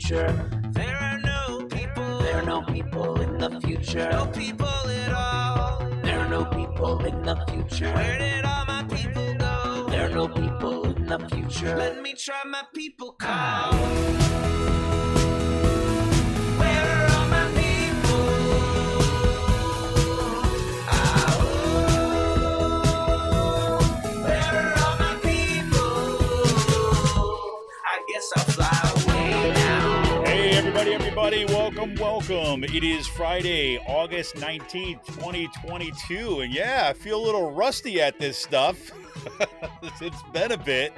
future. There are no people. There are no people in the future. No people at all. There are no people in the future. Where did all my people go? There are no people in the future. Let me try my people call. Where are all my people? Where are all my people? I guess I'll fly away now. Hey, everybody, welcome. It is Friday, August 19th, 2022, and yeah, I feel a little rusty at this stuff. It's been a bit.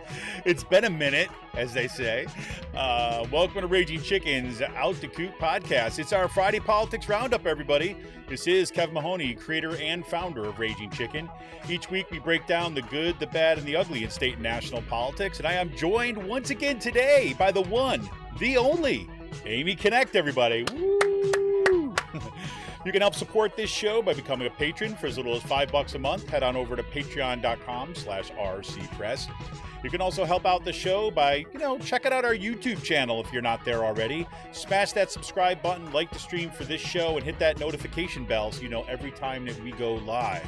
It's been a minute, as they say. Welcome to Raging Chicken's Out to Coot podcast. It's our Friday Politics Roundup, everybody. This is Kevin Mahoney, creator and founder of Raging Chicken. Each week, we break down the good, the bad, and the ugly in state and national politics, and I am joined once again today by the one, the only, Amy Knecht, everybody. Woo! You can help support this show by becoming a patron for as little as $5 a month. Head on over to patreon.com/rcpress. You can also help out the show by, checking out our YouTube channel if you're not there already. Smash that subscribe button, like the stream for this show, and hit that notification bell so you know every time that we go live.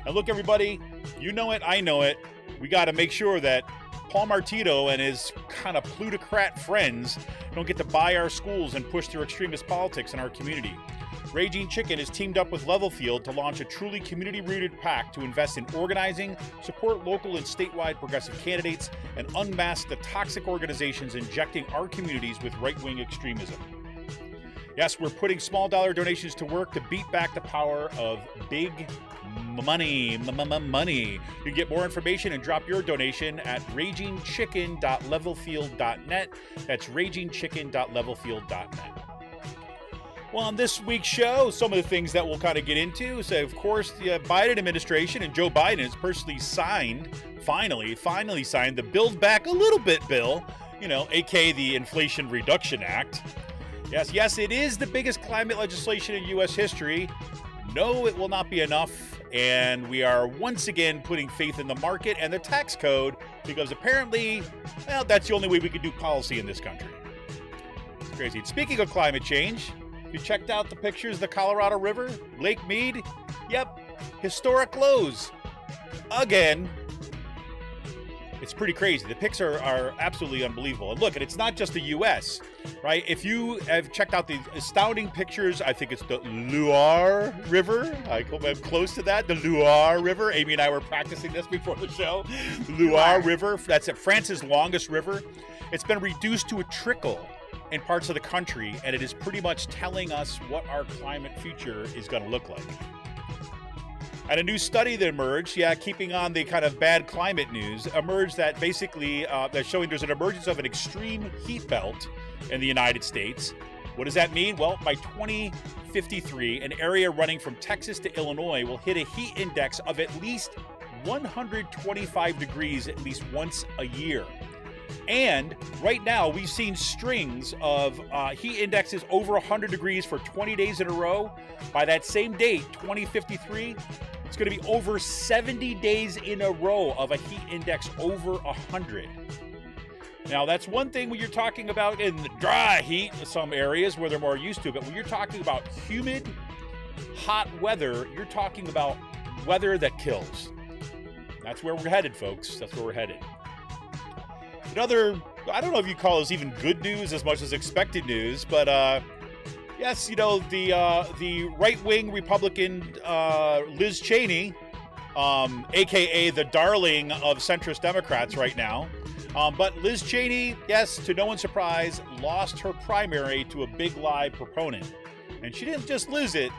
And look, everybody, you know it, I know it. We got to make sure that Paul Martino and his kind of plutocrat friends don't get to buy our schools and push their extremist politics in our community. Raging Chicken has teamed up with Levelfield to launch a truly community-rooted pact to invest in organizing, support local and statewide progressive candidates, and unmask the toxic organizations injecting our communities with right-wing extremism. Yes, we're putting small dollar donations to work to beat back the power of big money. You can get more information and drop your donation at ragingchicken.levelfield.net. That's ragingchicken.levelfield.net. Well, on this week's show, some of the things that we'll kind of get into. So, of course, the Biden administration and Joe Biden has personally finally signed the Build Back a Little Bit bill, aka the Inflation Reduction Act. Yes, it is the biggest climate legislation in U.S. history. No, it will not be enough. And we are once again putting faith in the market and the tax code because apparently, that's the only way we can do policy in this country. It's crazy. Speaking of climate change, you checked out the pictures of the Colorado River, Lake Mead? Yep, historic lows. Again. It's pretty crazy. The pics are absolutely unbelievable. And look, it's not just the U.S., right? If you have checked out the astounding pictures, I think it's the Loire River. I'm close to that, the Loire River. Amy and I were practicing this before the show. Loire River, that's France's longest river. It's been reduced to a trickle in parts of the country, and it is pretty much telling us what our climate future is going to look like. And a new study that emerged, keeping on the kind of bad climate news, emerged that basically that's showing there's an emergence of an extreme heat belt in the United States. What does that mean? Well, by 2053, an area running from Texas to Illinois will hit a heat index of at least 125 degrees at least once a year. And right now, we've seen strings of heat indexes over 100 degrees for 20 days in a row. By that same date, 2053, it's going to be over 70 days in a row of a heat index over 100. Now, that's one thing when you're talking about in the dry heat in some areas where they're more used to it. But when you're talking about humid, hot weather, you're talking about weather that kills. That's where we're headed, folks. That's where we're headed. Another, I don't know if you call this even good news as much as expected news, but yes, the right-wing Republican Liz Cheney, aka the darling of centrist Democrats right now, but Liz Cheney, yes, to no one's surprise, lost her primary to a big lie proponent. And she didn't just lose it,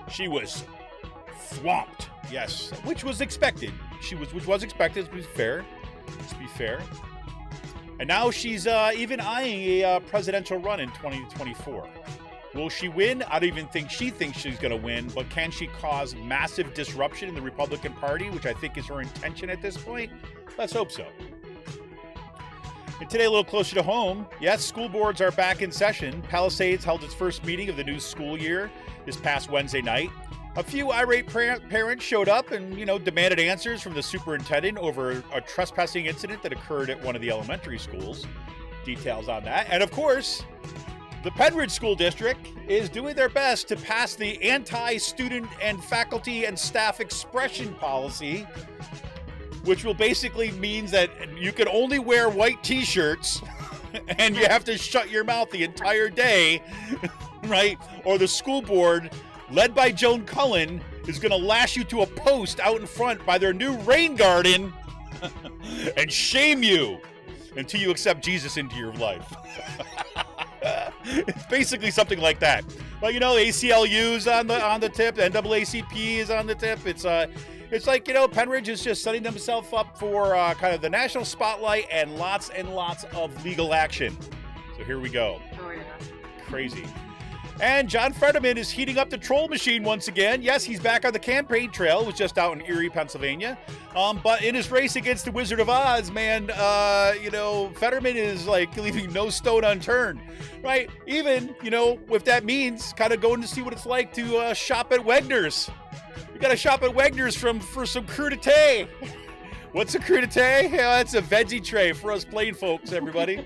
she was swamped, yes, which was expected. Which was expected, to be fair. And now she's even eyeing a presidential run in 2024. Will she win? I don't even think she thinks she's going to win, but can she cause massive disruption in the Republican Party, which I think is her intention at this point? Let's hope so. And today, a little closer to home, yes, school boards are back in session. Palisades held its first meeting of the new school year this past Wednesday night. A few irate parents showed up and, demanded answers from the superintendent over a trespassing incident that occurred at one of the elementary schools. details on that. And of course, the Penridge School District is doing their best to pass the anti-student and faculty and staff expression policy, which will basically means that you can only wear white t-shirts and you have to shut your mouth the entire day, right? Or the school board, led by Joan Cullen, is going to lash you to a post out in front by their new rain garden and shame you until you accept Jesus into your life. It's basically something like that. But ACLU's on the tip, NAACP is on the tip. It's like, Penridge is just setting themselves up for kind of the national spotlight and lots of legal action. So here we go. Oh, yeah. Crazy. And John Fetterman is heating up the troll machine once again. Yes, he's back on the campaign trail. It was just out in Erie, Pennsylvania. But in his race against the Wizard of Oz, man, Fetterman is like leaving no stone unturned, right? Even, if that means kind of going to see what it's like to shop at Wegner's. You got to shop at Wegner's for some crudité. What's a crudité? Yeah, that's a veggie tray for us plain folks, everybody.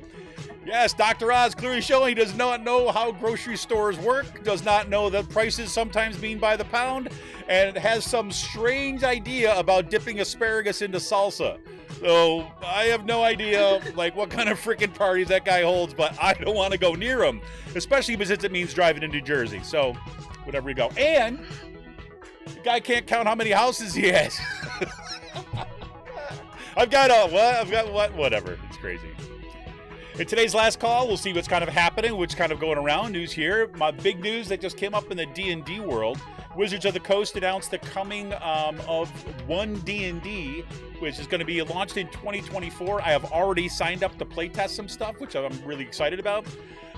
Yes, Dr. Oz clearly showing he does not know how grocery stores work, does not know that prices sometimes mean by the pound, and has some strange idea about dipping asparagus into salsa. So I have no idea what kind of freaking parties that guy holds, but I don't want to go near him, especially since it means driving in New Jersey. So whatever you go. And the guy can't count how many houses he has. Whatever. It's crazy. In today's last call, we'll see what's kind of happening, what's kind of going around. News here. My big news that just came up in the D&D world. Wizards of the Coast announced the coming of One D&D, which is going to be launched in 2024. I have already signed up to playtest some stuff, which I'm really excited about.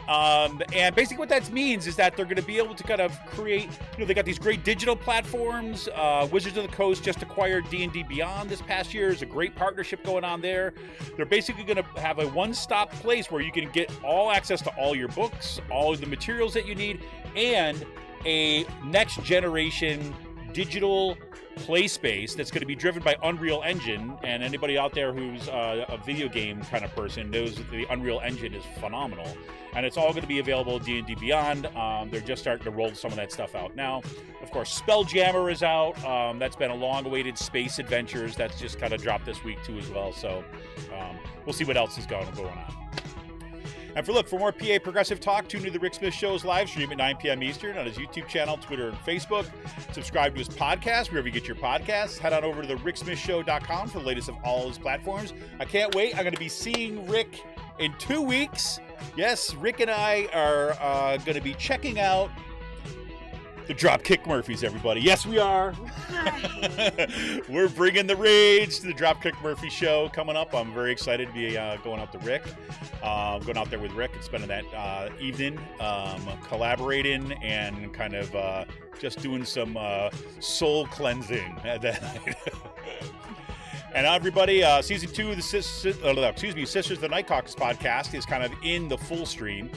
And basically what that means is that they're going to be able to kind of create, they got these great digital platforms. Wizards of the Coast just acquired D&D Beyond this past year. There's a great partnership going on there. They're basically going to have a one-stop place where you can get all access to all your books, all of the materials that you need, and a next generation digital play space that's going to be driven by Unreal Engine. And anybody out there who's a video game kind of person knows that the Unreal Engine is phenomenal. And it's all going to be available at D&D Beyond. They're just starting to roll some of that stuff out now. Of course, Spelljammer is out. That's been a long-awaited Space Adventures. That's just kind of dropped this week, too, as well. So we'll see what else is going on. And for more PA Progressive Talk, tune to the Rick Smith Show's live stream at 9 p.m. Eastern on his YouTube channel, Twitter, and Facebook. Subscribe to his podcast wherever you get your podcasts. Head on over to the ricksmithshow.com for the latest of all his platforms. I can't wait. I'm going to be seeing Rick in 2 weeks. Yes, Rick and I are going to be checking out the Dropkick Murphys, everybody. Yes, we are. We're bringing the rage to the Dropkick Murphy show coming up. I'm very excited to be going out there with Rick and spending that evening collaborating and kind of just doing some soul cleansing at that night. And everybody, season 2 of the Sisters of the Night Caucus podcast is kind of in the full stream.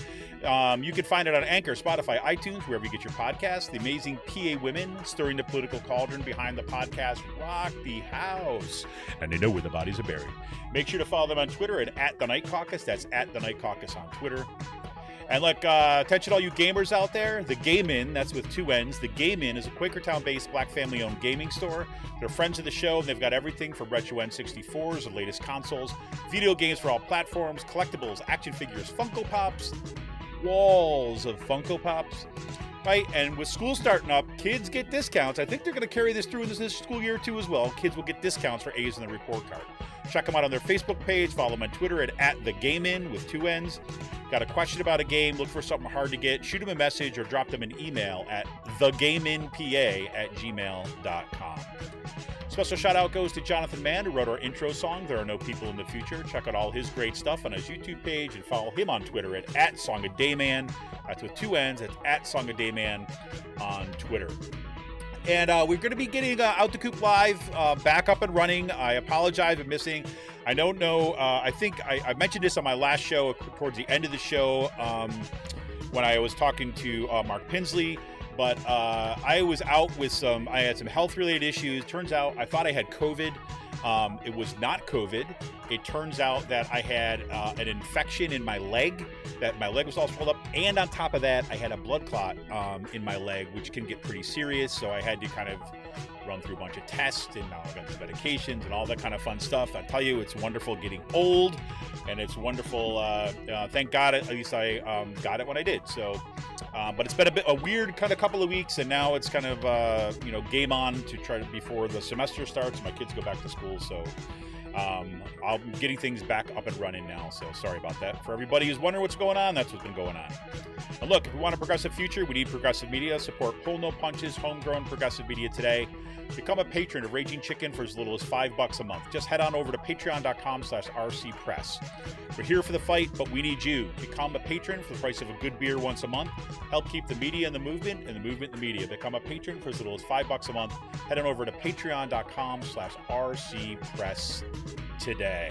You can find it on Anchor, Spotify, iTunes, wherever you get your podcasts. The amazing PA women stirring the political cauldron behind the podcast rock the house, and they know where the bodies are buried. Make sure to follow them on Twitter at The Night Caucus. That's at The Night Caucus on Twitter. And attention all you gamers out there, The Game In, that's with 2 N's. The Game In is a Quakertown-based black family-owned gaming store. They're friends of the show, and they've got everything from retro N64s, the latest consoles, video games for all platforms, collectibles, action figures, Funko Pops, walls of Funko Pops, right? And with school starting up, kids get discounts. I think they're going to carry this through in this school year too as well. Kids will get discounts for A's in the report card. Check them out on their Facebook page. Follow them on Twitter at The Game In with 2 N's. Got a question about a game, look for something hard to get, shoot them a message or drop them an email at thegameinpa@gmail.com. Special shout out goes to Jonathan Mann, who wrote our intro song, There Are No People in the Future. Check out all his great stuff on his YouTube page and follow him on Twitter at SongADayman. That's with 2 N's. It's at SongADayman on Twitter. And we're going to be getting Out the Coop Live back up and running. I apologize for missing. I don't know. I think I mentioned this on my last show towards the end of the show when I was talking to Mark Pinsley. But I was out with I had some health-related issues. Turns out I thought I had COVID. It was not COVID. It turns out that I had an infection in my leg, that my leg was all swelled up. And on top of that, I had a blood clot in my leg, which can get pretty serious. So I had to kind of run through a bunch of tests and medications and all that kind of fun stuff. I tell you, it's wonderful getting old, and it's wonderful. Thank God, at least I got it when I did. So, but it's been a weird kind of couple of weeks, and now it's kind of game on to try to before the semester starts. My kids go back to school, so I'm getting things back up and running now. So sorry about that. For everybody who's wondering what's going on, that's what's been going on. And look, if we want a progressive future, we need progressive media. Support Pull No Punches, homegrown progressive media today. Become a patron of Raging Chicken for as little as $5 a month. Just head on over to patreon.com/rcpress. We're here for the fight, but we need you. Become a patron for the price of a good beer once a month. Help keep the media in the movement and the movement in the media. Become a patron for as little as $5 a month. Head on over to patreon.com/rcpress today.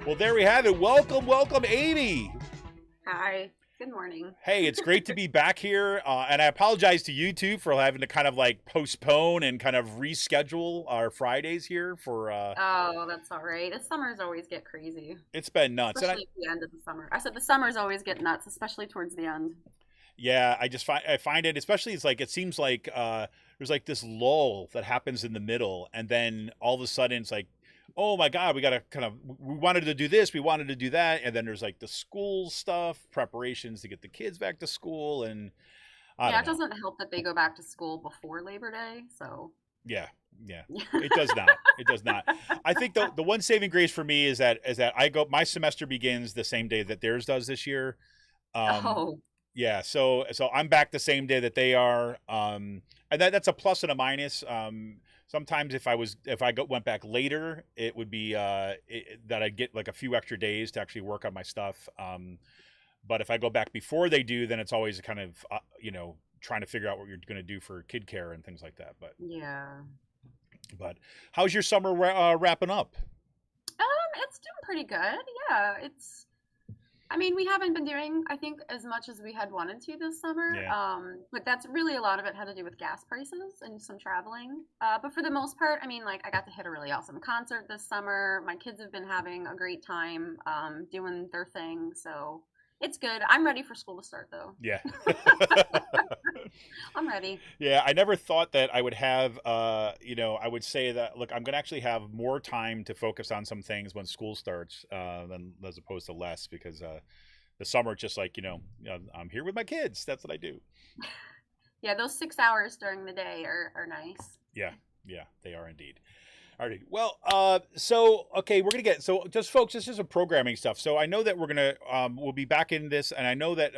Well, there we have it. Welcome, Amy. Hi. Good morning. Hey, it's great to be back here. And I apologize to you two for having to kind of like postpone and kind of reschedule our Fridays here for. Oh, that's all right. The summers always get crazy. It's been nuts. Especially at the end of the summer. I said the summers always get nuts, especially towards the end. Yeah, I find it, especially it's like, it seems like there's like this lull that happens in the middle. And then all of a sudden it's like, oh my God, we wanted to do this, we wanted to do that. And then there's like the school stuff, preparations to get the kids back to school. And it doesn't help that they go back to school before Labor Day. So yeah, it does not. It does not. I think the one saving grace for me is that my semester begins the same day that theirs does this year. Yeah. So I'm back the same day that they are. And that's a plus and a minus. Sometimes if I went back later, it would be that I'd get like a few extra days to actually work on my stuff. But if I go back before they do, then it's always kind of trying to figure out what you're going to do for kid care and things like that. But yeah. But how's your summer wrapping up? It's doing pretty good. Yeah, we haven't been doing, I think, as much as we had wanted to this summer. Yeah. But that's really a lot of it had to do with gas prices and some traveling. But for the most part, I got to hit a really awesome concert this summer. My kids have been having a great time doing their thing. So it's good. I'm ready for school to start, though. Yeah. I'm ready. Yeah, I never thought that I would have, I would say that, look, I'm going to actually have more time to focus on some things when school starts than as opposed to less, because the summer, just like, I'm here with my kids. That's what I do. Yeah, those 6 hours during the day are nice. Yeah, they are indeed. All right. Well, okay, we're going to get, so just folks, this is some programming stuff. So I know that we'll be back in this, and I know that,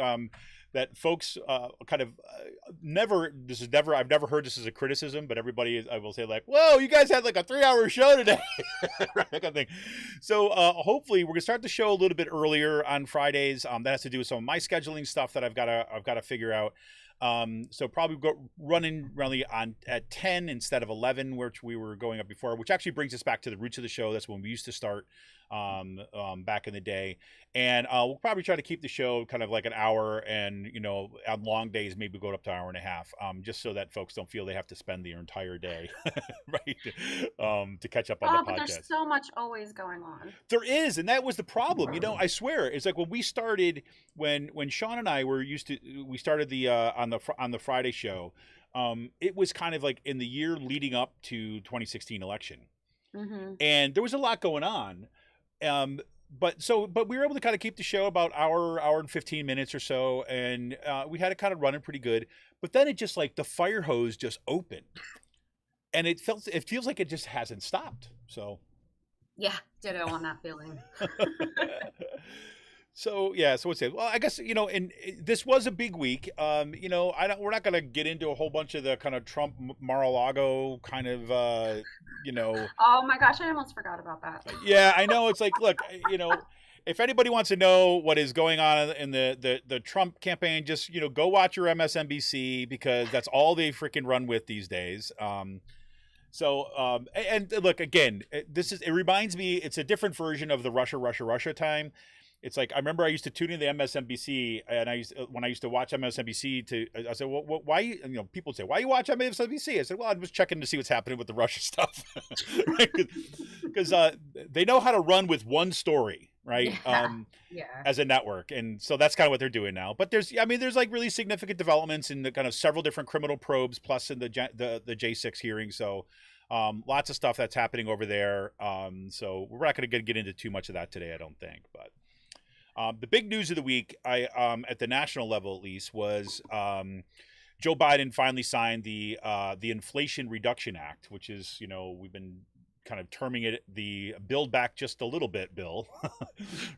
that folks I've never heard this as a criticism, but everybody I will say like, whoa, you guys had like a 3-hour show today. Right, that kind of thing. So hopefully we're gonna start the show a little bit earlier on Fridays. That has to do with some of my scheduling stuff that I've got to figure out. So probably running really at 10 instead of 11, which we were going up before, which actually brings us back to the roots of the show. That's when we used to start back in the day. And we'll probably try to keep the show kind of like an hour, and on long days maybe go up to an hour and a half, just so that folks don't feel they have to spend their entire day right to catch up on the but podcast. There's so much always going on. There is, and that was the problem. I swear, it's like when we started, when Sean and I we started the on the Friday show, it was kind of like in the year leading up to 2016 election. Mm-hmm. And there was a lot going on. But we were able to kind of keep the show about hour and 15 minutes or so, and we had it kind of running pretty good. But then it just like the fire hose just opened, and it feels like it just hasn't stopped. So yeah, ditto on that feeling. So what's it? Well, I guess and this was a big week. We're not going to get into a whole bunch of the kind of Trump Mar-a-Lago kind of Oh my gosh, I almost forgot about that. Yeah, I know. It's like, look, if anybody wants to know what is going on in the Trump campaign, just go watch your MSNBC, because that's all they freaking run with these days. And look, again, it reminds me, it's a different version of the Russia time. it's like I remember I used to tune in the MSNBC, and when I used to watch MSNBC, I said, well, why? People would say, why you watch MSNBC? I said, well, I'm just checking to see what's happening with the Russia stuff, right? Because they know how to run with one story, right? Yeah. As a network, and so that's kind of what they're doing now. But there's like really significant developments in the kind of several different criminal probes, plus in the J6 hearing. So. Lots of stuff that's happening over there. So we're not going to get into too much of that today, I don't think. But the big news of the week, at the national level at least, was Joe Biden finally signed the Inflation Reduction Act, which is, we've been kind of terming it the Build Back Just a Little Bit bill,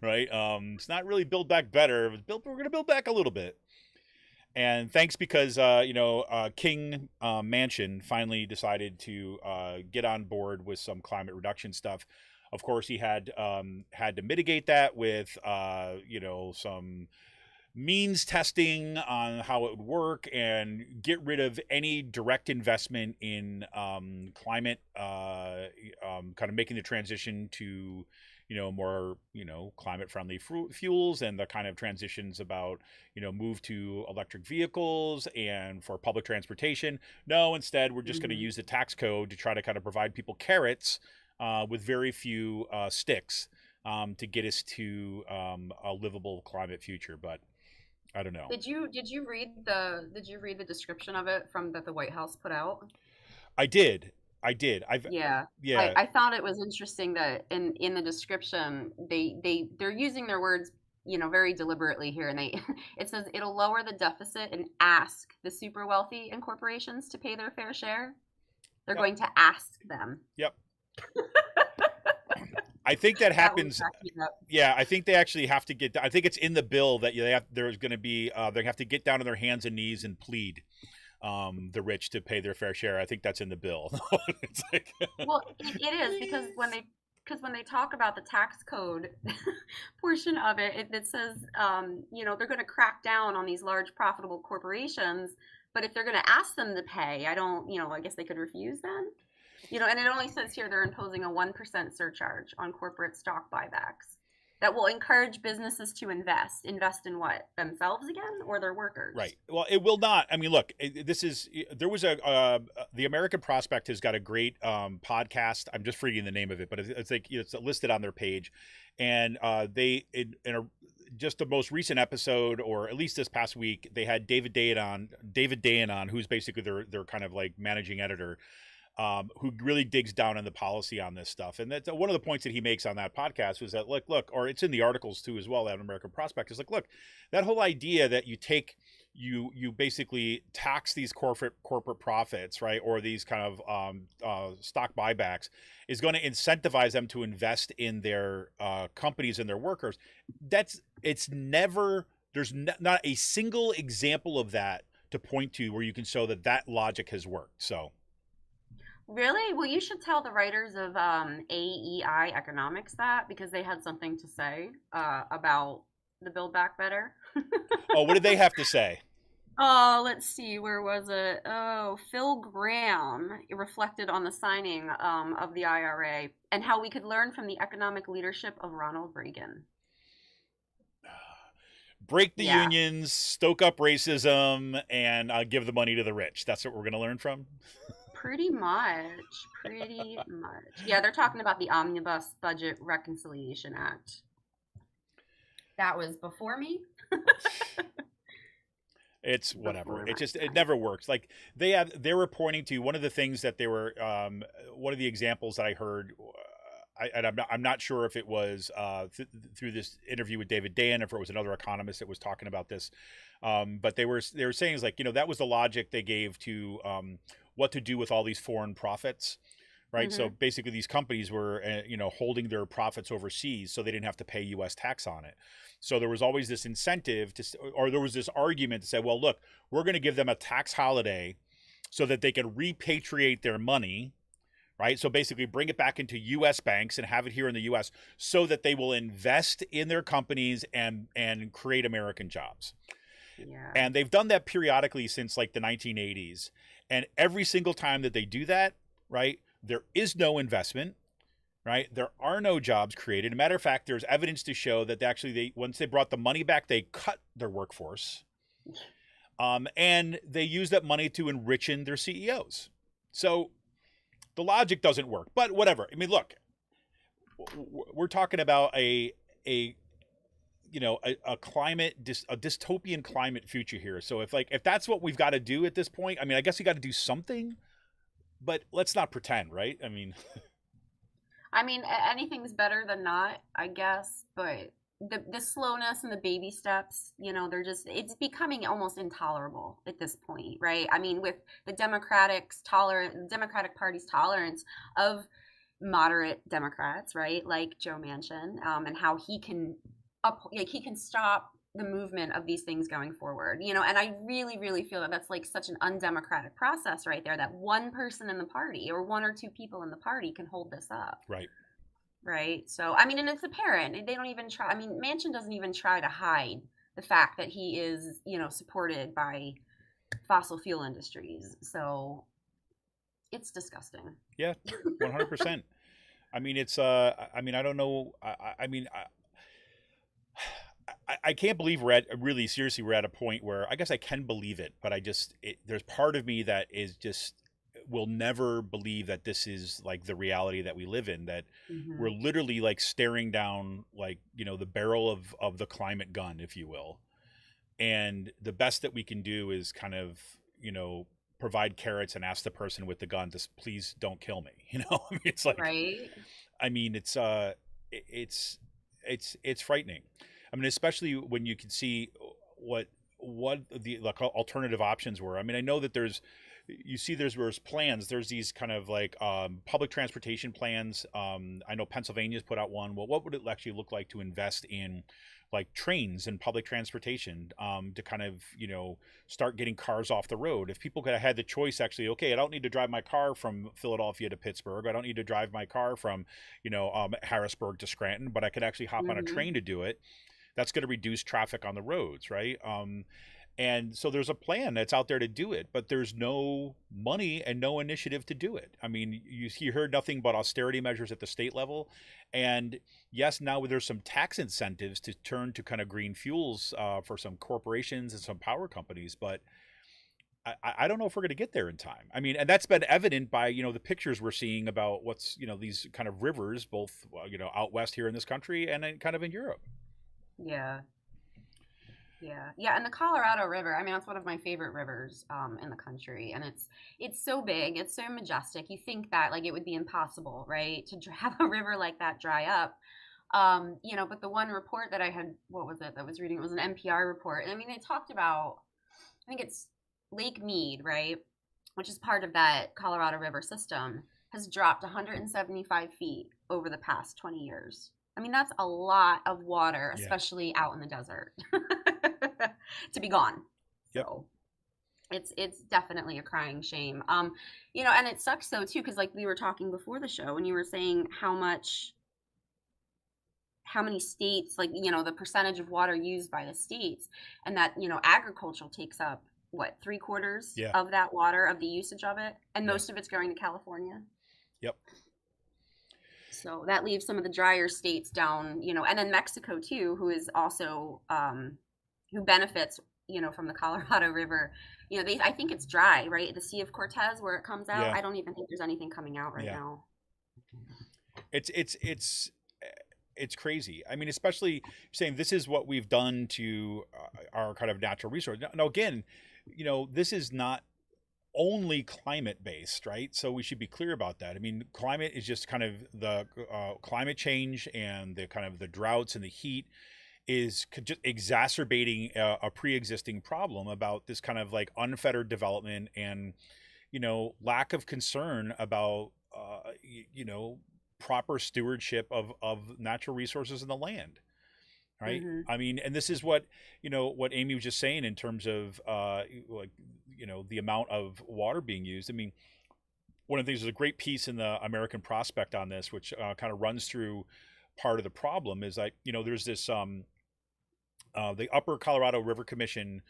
right? It's not really Build Back Better. We're going to build back a little bit. And thanks because, King Mansion finally decided to get on board with some climate reduction stuff. Of course, he had to mitigate that with, some means testing on how it would work and get rid of any direct investment in climate, kind of making the transition to more, climate friendly fuels, and the kind of transitions about, move to electric vehicles and for public transportation. No, instead, we're just going to use the tax code to try to kind of provide people carrots with very few sticks to get us to a livable climate future. But I don't know. Did you read the description of it that the White House put out? I did. Yeah. I thought it was interesting that in the description they're using their words, very deliberately here, and it says it'll lower the deficit and ask the super wealthy and corporations to pay their fair share. They're going to ask them. Yep. I think that happens. Yeah, I think they actually have to get. I think it's in the bill that there's going to be. They have to get down on their hands and knees and plead the rich to pay their fair share. I think that's in the bill. It's like... Well, it is because when they talk about the tax code portion of it, it says they're going to crack down on these large profitable corporations, but if they're going to ask them to pay, I guess they could refuse then. And it only says here they're imposing a 1% surcharge on corporate stock buybacks that will encourage businesses to invest. Invest in what? Themselves again, or their workers? Right. Well, it will not. I mean, look, there was the American Prospect has got a great podcast. I'm just forgetting the name of it, but it's like it's listed on their page, and just the most recent episode, or at least this past week, they had David Dayen on, who's basically their kind of like managing editor. Who really digs down in the policy on this stuff. And that's one of the points that he makes on that podcast was that, look, or it's in the articles too as well, that American Prospect is like, look, that whole idea that you basically tax these corporate profits, right? Or these kind of stock buybacks is going to incentivize them to invest in their companies and their workers. There's not a single example of that to point to where you can show that logic has worked. So. Really? Well, you should tell the writers of AEI Economics that, because they had something to say about the Build Back Better. Oh, what did they have to say? Oh, let's see. Where was it? Oh, Phil Gramm reflected on the signing of the IRA and how we could learn from the economic leadership of Ronald Reagan. Break the unions, stoke up racism, and give the money to the rich. That's what we're going to learn from? Pretty much. Yeah, they're talking about the Omnibus Budget Reconciliation Act. That was before me. It's whatever. It never works. Like they were pointing to one of the things that they were one of the examples that I heard. I'm not sure if it was through this interview with David Dayen, or if it was another economist that was talking about this. But they were saying is like, that was the logic they gave to what to do with all these foreign profits, right? Mm-hmm. So basically these companies were, holding their profits overseas so they didn't have to pay U.S. tax on it. So there was always this incentive or there was this argument to say, well, look, we're going to give them a tax holiday so that they can repatriate their money, right? So basically bring it back into U.S. banks and have it here in the U.S. so that they will invest in their companies and create American jobs. Yeah. And they've done that periodically since like the 1980s. And every single time that they do that, right, there is no investment. right? There are no jobs created. As a matter of fact, there's evidence to show that once they brought the money back, they cut their workforce, and they use that money to enrich their CEOs. So the logic doesn't work. But whatever. I mean, look, we're talking about a dystopian climate future here. So if that's what we've got to do at this point, I mean, I guess you got to do something, but let's not pretend, right? I mean, anything's better than not, I guess, but the slowness and the baby steps, it's becoming almost intolerable at this point, right? I mean, with the Democratic Party's tolerance of moderate Democrats, right, like Joe Manchin, and how he can stop the movement of these things going forward, and I really, really feel that that's like such an undemocratic process right there, that one person in the party or one or two people in the party can hold this up. Right. So, I mean, and it's apparent. They don't even try. I mean, Manchin doesn't even try to hide the fact that he is, supported by fossil fuel industries. So it's disgusting. Yeah, 100%. I mean, it's, I don't know. I can't believe we're at a point where I guess I can believe it, but there's part of me that is just will never believe that this is like the reality that we live in, that we're literally like staring down like, the barrel of the climate gun, if you will. And the best that we can do is kind of, provide carrots and ask the person with the gun to please don't kill me. I mean, it's like, right. I mean, it's frightening. I mean, especially when you can see what the like alternative options were. I mean, I know that there's plans. There's these kind of like public transportation plans. I know Pennsylvania's put out one. Well, what would it actually look like to invest in like trains and public transportation to kind of, start getting cars off the road? If people could have had the choice, actually, okay, I don't need to drive my car from Philadelphia to Pittsburgh. I don't need to drive my car from, Harrisburg to Scranton, but I could actually hop on a train to do it. That's going to reduce traffic on the roads, right? And so there's a plan that's out there to do it, but there's no money and no initiative to do it. I mean, you heard nothing but austerity measures at the state level. And yes, now there's some tax incentives to turn to kind of green fuels for some corporations and some power companies, but I don't know if we're going to get there in time. I mean, and that's been evident by, the pictures we're seeing about what's, these kind of rivers, both, out west here in this country and kind of in Europe. Yeah. And the Colorado River, I mean, that's one of my favorite rivers in the country, and it's so big, it's so majestic. You think that like it would be impossible, right, to have a river like that dry up. But the one report that I was reading, it was an NPR report, and I mean, they talked about, I think it's Lake Mead, right, which is part of that Colorado River system, has dropped 175 feet over the past 20 years. I mean, that's a lot of water, especially out in the desert, to be gone. Yep. So it's definitely a crying shame. And it sucks though too, because like we were talking before the show, and you were saying how many states, like, the percentage of water used by the states, and that, agriculture takes up what, 3/4 of that water, of the usage of it, and most of it's going to California. Yep. So that leaves some of the drier states down, and then Mexico too, who is also, who benefits, from the Colorado River. I think it's dry, right? The Sea of Cortez, where it comes out. Yeah. I don't even think there's anything coming out right now. It's crazy. I mean, especially saying this is what we've done to our kind of natural resource. Now, again, this is not only climate based, right? So we should be clear about that. I mean, climate is just kind of the climate change and the kind of the droughts and the heat is just exacerbating a pre-existing problem about this kind of like unfettered development and, lack of concern about, proper stewardship of natural resources in the land. Right. Mm-hmm. I mean, and this is what Amy was just saying in terms of the amount of water being used. I mean, one of the things, there's a great piece in the American Prospect on this, which kind of runs through part of the problem is like, there's this the Upper Colorado River Commission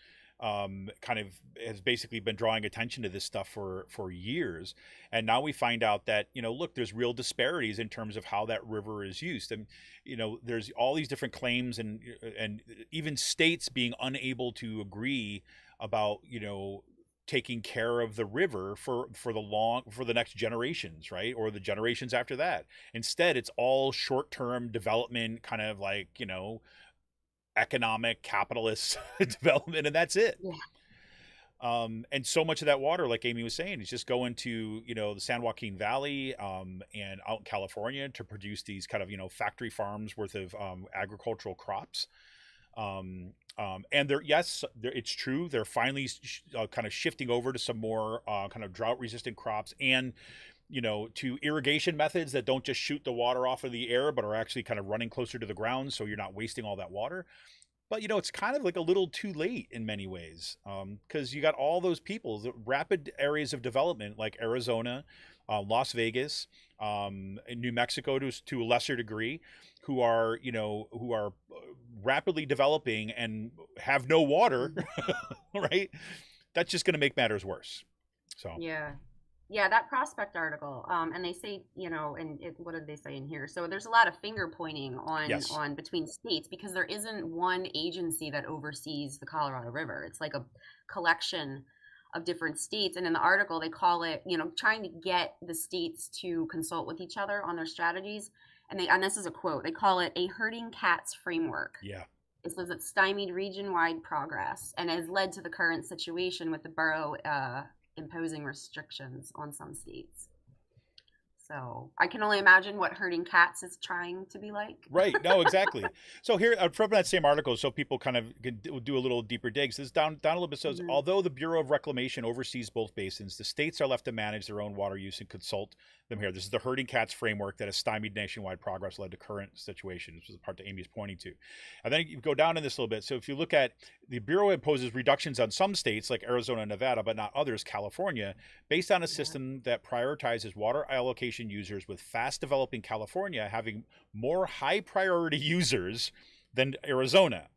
kind of has basically been drawing attention to this stuff for years. And now we find out that, look, there's real disparities in terms of how that river is used. And, there's all these different claims and even states being unable to agree about, taking care of the river for the next generations, right? Or the generations after that. Instead, it's all short-term development, kind of like, economic capitalist development, and that's it. Yeah. And so much of that water, like Amy was saying, is just going to, the San Joaquin Valley, and out in California to produce these kind of, factory farms worth of, agricultural crops. And it's true. They're finally kind of shifting over to some more, kind of drought resistant crops and, to irrigation methods that don't just shoot the water off of the air, but are actually kind of running closer to the ground. So you're not wasting all that water. But, it's kind of like a little too late in many ways, because you got all those people, the rapid areas of development like Arizona, Las Vegas, New Mexico to a lesser degree, who are rapidly developing and have no water, right? That's just going to make matters worse. So yeah, that Prospect article, and they say, what did they say in here? So there's a lot of finger pointing on between states, because there isn't one agency that oversees the Colorado River. It's like a collection of different states, and in the article they call it, trying to get the states to consult with each other on their strategies. And this is a quote, they call it a herding cats framework. Yeah. It says it's stymied region-wide progress and has led to the current situation with the borough imposing restrictions on some states. So I can only imagine what herding cats is trying to be like. Right. No, exactly. So here from that same article, so people kind of do a little deeper dig. This down a little bit says, although the Bureau of Reclamation oversees both basins, the states are left to manage their own water use and consult them here. This is the herding cats framework that has stymied nationwide progress, led to current situation. This is the part that Amy is pointing to. And then you go down in this a little bit. So if you look at the Bureau imposes reductions on some states like Arizona and Nevada, but not others, California, based on a system that prioritizes water allocation users, with fast developing California having more high priority users than Arizona.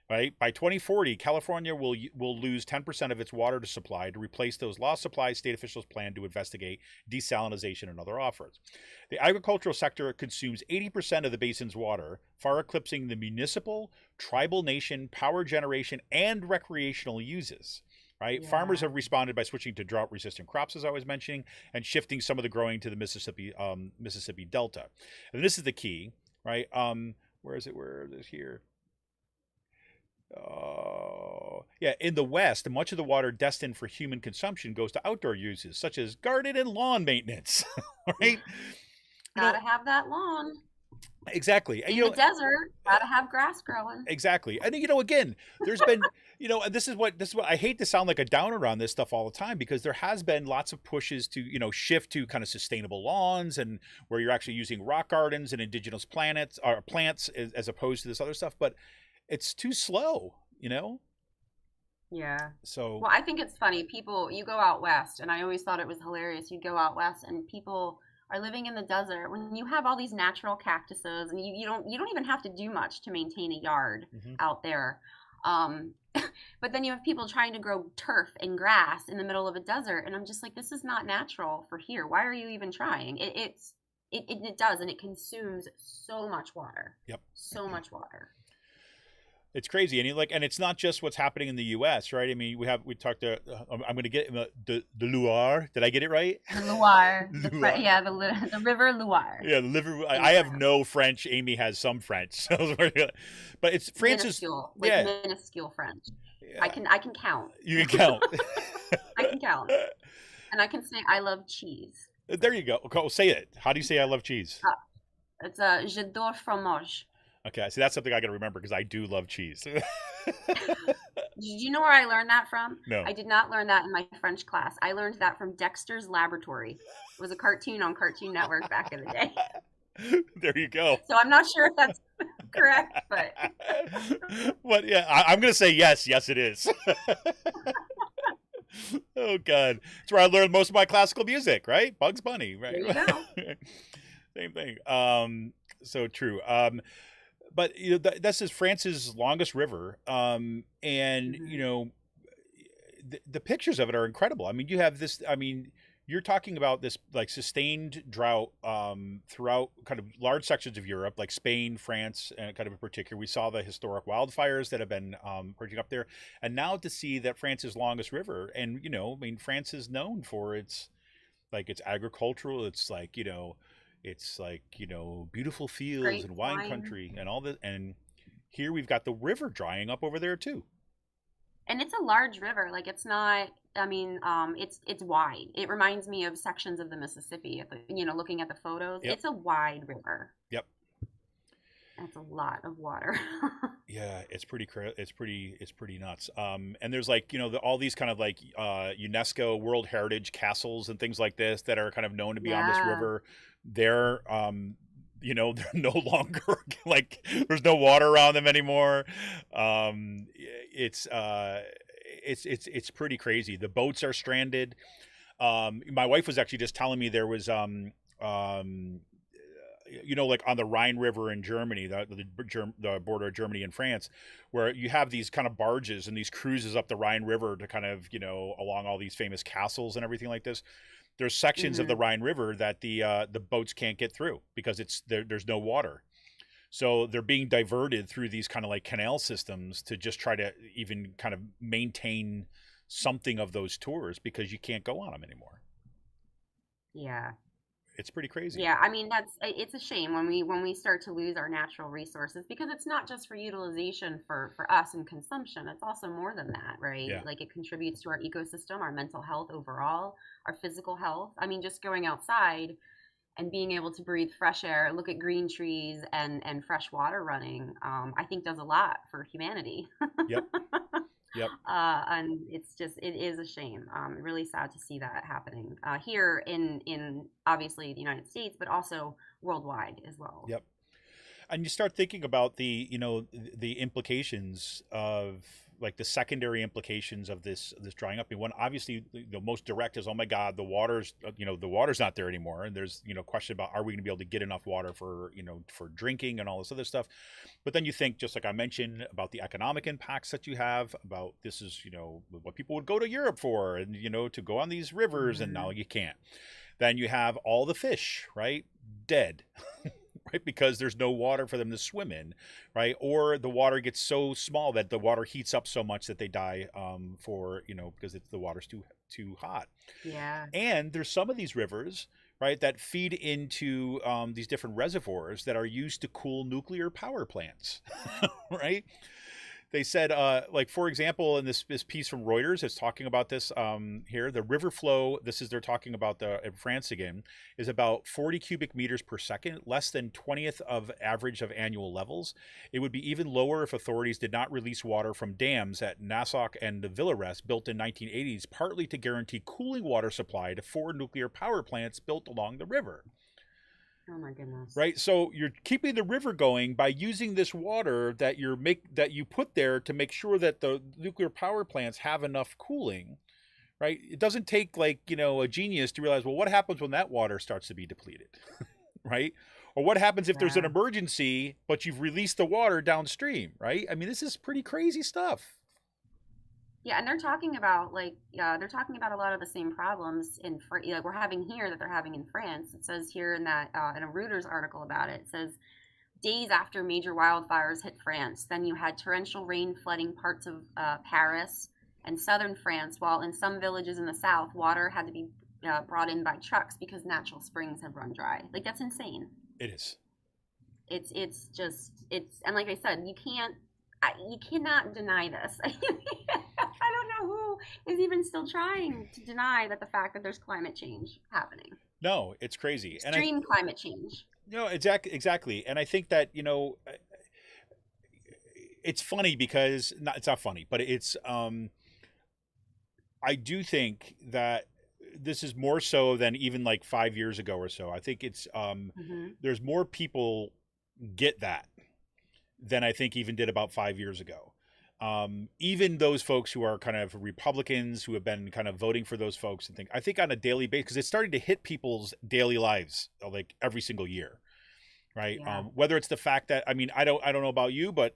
Right? By 2040, California will lose 10% of its water supply to replace those lost supplies. State officials plan to investigate desalination and other offers. The agricultural sector consumes 80% of the basin's water, far eclipsing the municipal, tribal nation, power generation, and recreational uses. Right? Yeah. Farmers have responded by switching to drought-resistant crops, as I was mentioning, and shifting some of the growing to the Mississippi Delta. And this is the key, right? Where is it? Where is it here? In the West, much of the water destined for human consumption goes to outdoor uses, such as garden and lawn maintenance. Right? Gotta have that lawn. Exactly. In the desert, gotta have grass growing. Exactly. And again, there's been, this is what I hate to sound like a downer on this stuff all the time, because there has been lots of pushes to, shift to kind of sustainable lawns, and where you're actually using rock gardens and indigenous plants as opposed to this other stuff. But it's too slow, Yeah. So. Well, I think it's funny. You go out west, and I always thought it was hilarious. You go out west, and people are living in the desert when you have all these natural cactuses, and you don't even have to do much to maintain a yard out there. But then you have people trying to grow turf and grass in the middle of a desert, and I'm just like, this is not natural for here. Why are you even trying? It does, and it consumes so much water. Yep. So much water. It's crazy, and it's not just what's happening in the U.S., right? I mean, we talked to. I'm going to get the Loire. Did I get it right? The Loire. The River Loire. Yeah, the river. I have no French. Amy has some French, but it's France's. Minuscule French. Yeah. I can count. You can count. I can count, and I can say I love cheese. There you go. Go say it. How do you say I love cheese? It's j'adore fromage. Okay, so that's something I got to remember, because I do love cheese. Did you know where I learned that from? No. I did not learn that in my French class. I learned that from Dexter's Laboratory. It was a cartoon on Cartoon Network back in the day. There you go. So I'm not sure if that's correct, but. But yeah, I'm going to say yes. Yes, it is. Oh, God. It's where I learned most of my classical music, right? Bugs Bunny, right? There you go. Same thing. So true. But this is France's longest river, and the pictures of it are incredible. I mean, you have this. I mean, you're talking about this like sustained drought throughout kind of large sections of Europe, like Spain, France, and kind of in particular. We saw the historic wildfires that have been raging up there, and now to see that France's longest river, and I mean, France is known for its like it's agricultural. It's like beautiful fields Great and wine wine. country and all that. And here we've got the river drying up over there too. And it's a large river. Like it's not. I mean, it's wide. It reminds me of sections of the Mississippi. Looking at the photos, Yep. it's a wide river. Yep. That's a lot of water. Yeah, it's pretty nuts. And there's like all these kind of like UNESCO World Heritage castles and things like this that are kind of known to be on this Yeah. river. They're they're no longer like there's no water around them anymore. It's pretty crazy. The boats are stranded. My wife was actually just telling me there was like on the Rhine River in Germany, the border of Germany and France, where you have these kind of barges and these cruises up the Rhine River to kind of, along all these famous castles and everything like this. There's sections of the Hmm. Rhine River that the boats can't get through because there's no water. So they're being diverted through these kind of like canal systems to just try to even kind of maintain something of those tours because you can't go on them anymore. Yeah. It's pretty crazy. Yeah, I mean it's a shame when we start to lose our natural resources because it's not just for utilization for us and consumption. It's also more than that, right? Yeah. Like it contributes to our ecosystem, our mental health overall, our physical health. I mean, just going outside and being able to breathe fresh air, look at green trees and fresh water running, I think does a lot for humanity. Yep. Yep. And it is a shame. Really sad to see that happening here in obviously the United States, but also worldwide as well. Yep. And you start thinking about the implications of like the secondary implications of this drying up. I mean, one obviously the most direct is, oh my God, the water's not there anymore, and there's question about are we going to be able to get enough water for drinking and all this other stuff. But then you think, just like I mentioned, about the economic impacts that you have. About this is what people would go to Europe for, and to go on these rivers, and now Hmm. you can't. Then you have all the fish, right, dead. Right, because there's no water for them to swim in, right? Or the water gets so small that the water heats up so much that they die because the water's too hot. Yeah. And there's some of these rivers, right, that feed into these different reservoirs that are used to cool nuclear power plants, right? They said, like for example, in this piece from Reuters, it's talking about this here. The river flow. They're talking about in France again, is about 40 cubic meters per second, less than 20th of average of annual levels. It would be even lower if authorities did not release water from dams at Nassau and the Villars, built in 1980s, partly to guarantee cooling water supply to 4 nuclear power plants built along the river. Oh my goodness. Right, so you're keeping the river going by using this water that you put there to make sure that the nuclear power plants have enough cooling. Right, it doesn't take like a genius to realize, well, what happens when that water starts to be depleted. Right, or what happens if there's an Yeah. emergency but you've released the water downstream. Right, I mean, this is pretty crazy stuff. Yeah, and they're talking about they're talking about a lot of the same problems like we're having here that they're having in France. It says here in that in a Reuters article about it, it says days after major wildfires hit France, then you had torrential rain flooding parts of Paris and southern France, while in some villages in the south, water had to be brought in by trucks because natural springs have run dry. Like that's insane. It is. It's just and like I said, you cannot deny this. I don't know who is even still trying to deny that the fact that there's climate change happening, No, it's crazy. extreme climate change. Exactly. And I think that it's funny because it's not funny, but it's I do think that this is more so than even like 5 years ago or so. I think it's Hmm. there's more people get that than I think even did about 5 years ago. Even those folks who are kind of Republicans who have been kind of voting for those folks and I think on a daily basis, because it's starting to hit people's daily lives like every single year, right? Yeah. Whether it's the fact that, I mean, I don't know about you, but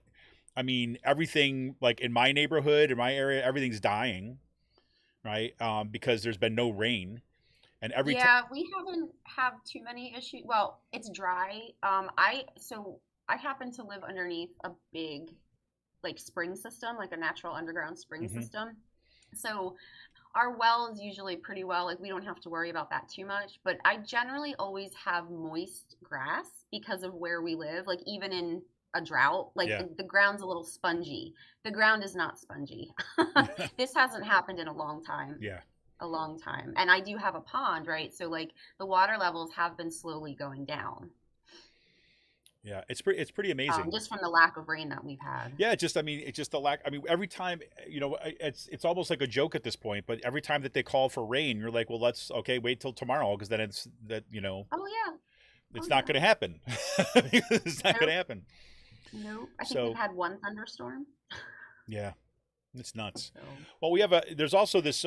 I mean, everything like in my neighborhood, in my area, everything's dying. right? Because there's been no rain, and every time. Yeah, we haven't have too many issues. Well, it's dry. I happen to live underneath a big like spring system, like a natural underground spring Hmm. system. So our well is usually pretty well, like we don't have to worry about that too much. But I generally always have moist grass because of where we live. Like even in a drought, like Yeah. the ground's a little spongy. The ground is not spongy. This hasn't happened in a long time. Yeah. A long time. And I do have a pond, right? So like the water levels have been slowly going down. Yeah, it's pretty amazing. Just from the lack of rain that we've had. Yeah, I mean, it's just the lack. I mean, every time, it's almost like a joke at this point. But every time that they call for rain, you're like, well, let's okay, wait till tomorrow because then Oh yeah. it's Oh not yeah. going to happen. It's not going Nope. to happen. Nope. I think So we've had one thunderstorm. yeah, it's nuts. So Well, there's also this,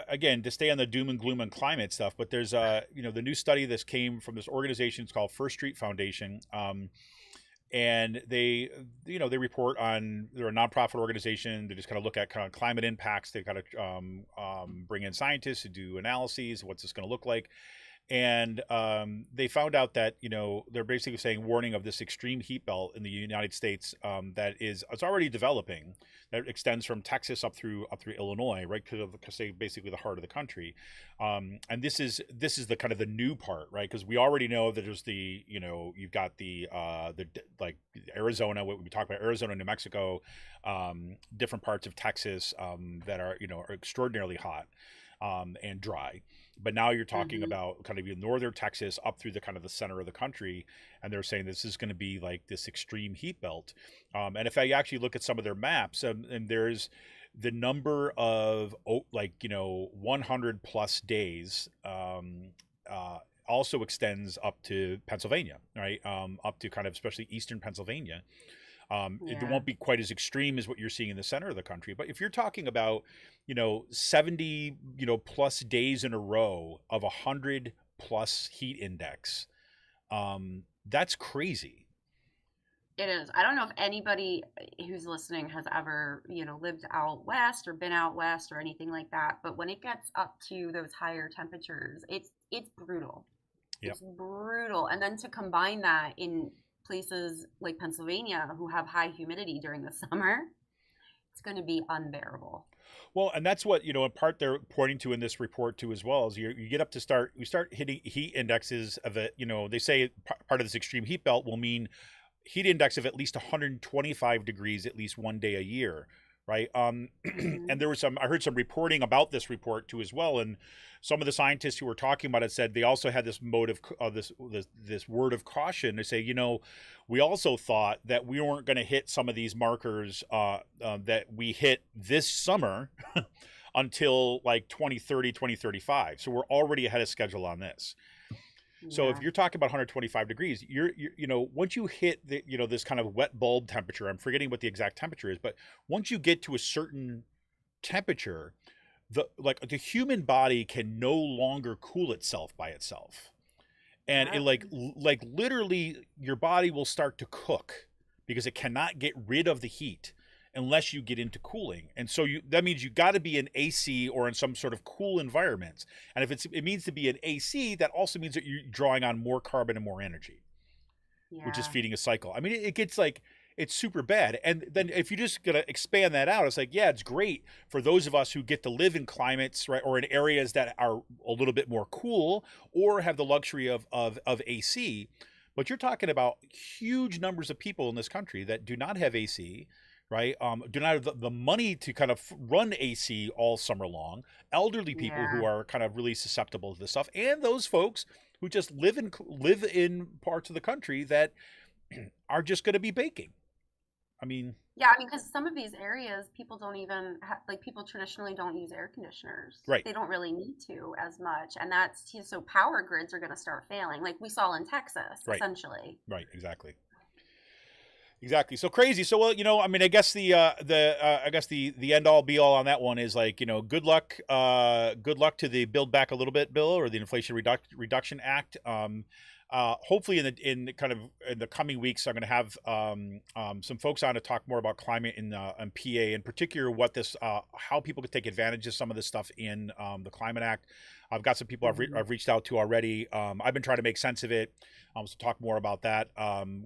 again, to stay on the doom and gloom and climate stuff, but there's, the new study this came from this organization. It's called First Street Foundation. And they report on, they're a nonprofit organization. They just kind of look at kind of climate impacts. They kind of bring in scientists to do analyses. What's this going to look like? And they found out that they're basically saying warning of this extreme heat belt in the United States it's already developing, that extends from Texas up through Illinois, right, because they basically the heart of the country, and this is the kind of the new part, right, because we already know that there's you've got the like Arizona, what we talked about, Arizona, New Mexico, different parts of Texas that are are extraordinarily hot and dry. But now you're talking mhm. about kind of northern Texas up through the kind of the center of the country, and they're saying this is going to be like this extreme heat belt. And if I actually look at some of their maps, and there's the number of 100 plus days also extends up to Pennsylvania, right? Up to kind of especially eastern Pennsylvania. It Yeah. won't be quite as extreme as what you're seeing in the center of the country. But if you're talking about, 70, plus days in a row of 100 plus heat index, that's crazy. It is. I don't know if anybody who's listening has ever, lived out west or been out west or anything like that, but when it gets up to those higher temperatures, it's brutal. Yep. It's brutal. And then to combine that in places like Pennsylvania who have high humidity during the summer, it's going to be unbearable. Well, and that's what, in part they're pointing to in this report too, as well, is you get up to we start hitting heat indexes of it. They say part of this extreme heat belt will mean heat index of at least 125 degrees at least one day a year, right? Hmm. And I heard some reporting about this report too as well, and some of the scientists who were talking about it said they also had this mode of this word of caution to say, we also thought that we weren't going to hit some of these markers that we hit this summer until like 2030, 2035. So we're already ahead of schedule on this. So if Yeah. you're talking about 125 degrees, you're once you hit this kind of wet bulb temperature, I'm forgetting what the exact temperature is, but once you get to a certain temperature, the human body can no longer cool itself by itself. And it Yep. like literally your body will start to cook because it cannot get rid of the heat unless you get into cooling. And so that means you got to be in AC or in some sort of cool environment. And if it means to be in AC, that also means that you're drawing on more carbon and more energy, which is Yeah. feeding a cycle. I mean, it gets like, it's super bad. And then if you're just going to expand that out, it's like, yeah, it's great for those of us who get to live in climates, right, or in areas that are a little bit more cool or have the luxury of AC. But you're talking about huge numbers of people in this country that do not have AC, right? Do not have the money to kind of run AC all summer long. Elderly people who Yeah. are kind of really susceptible to this stuff, and those folks who just live in parts of the country that are just going to be baking. I mean, Yeah, I mean, because some of these areas, people don't even like people traditionally don't use air conditioners. right, They don't really need to as much, and so power grids are going to start failing, like we saw in Texas, right, essentially. right, exactly. Exactly. So crazy. So well, I mean, I guess the end all be all on that one is like, good luck to the Build Back a Little Bit bill, or the Inflation Reduction Act. Hopefully in kind of in the coming weeks, I'm going to have some folks on to talk more about climate in PA, in particular what this how people could take advantage of some of this stuff in the Climate Act. I've got some people I've reached out to already. I've been trying to make sense of it. So talk more about that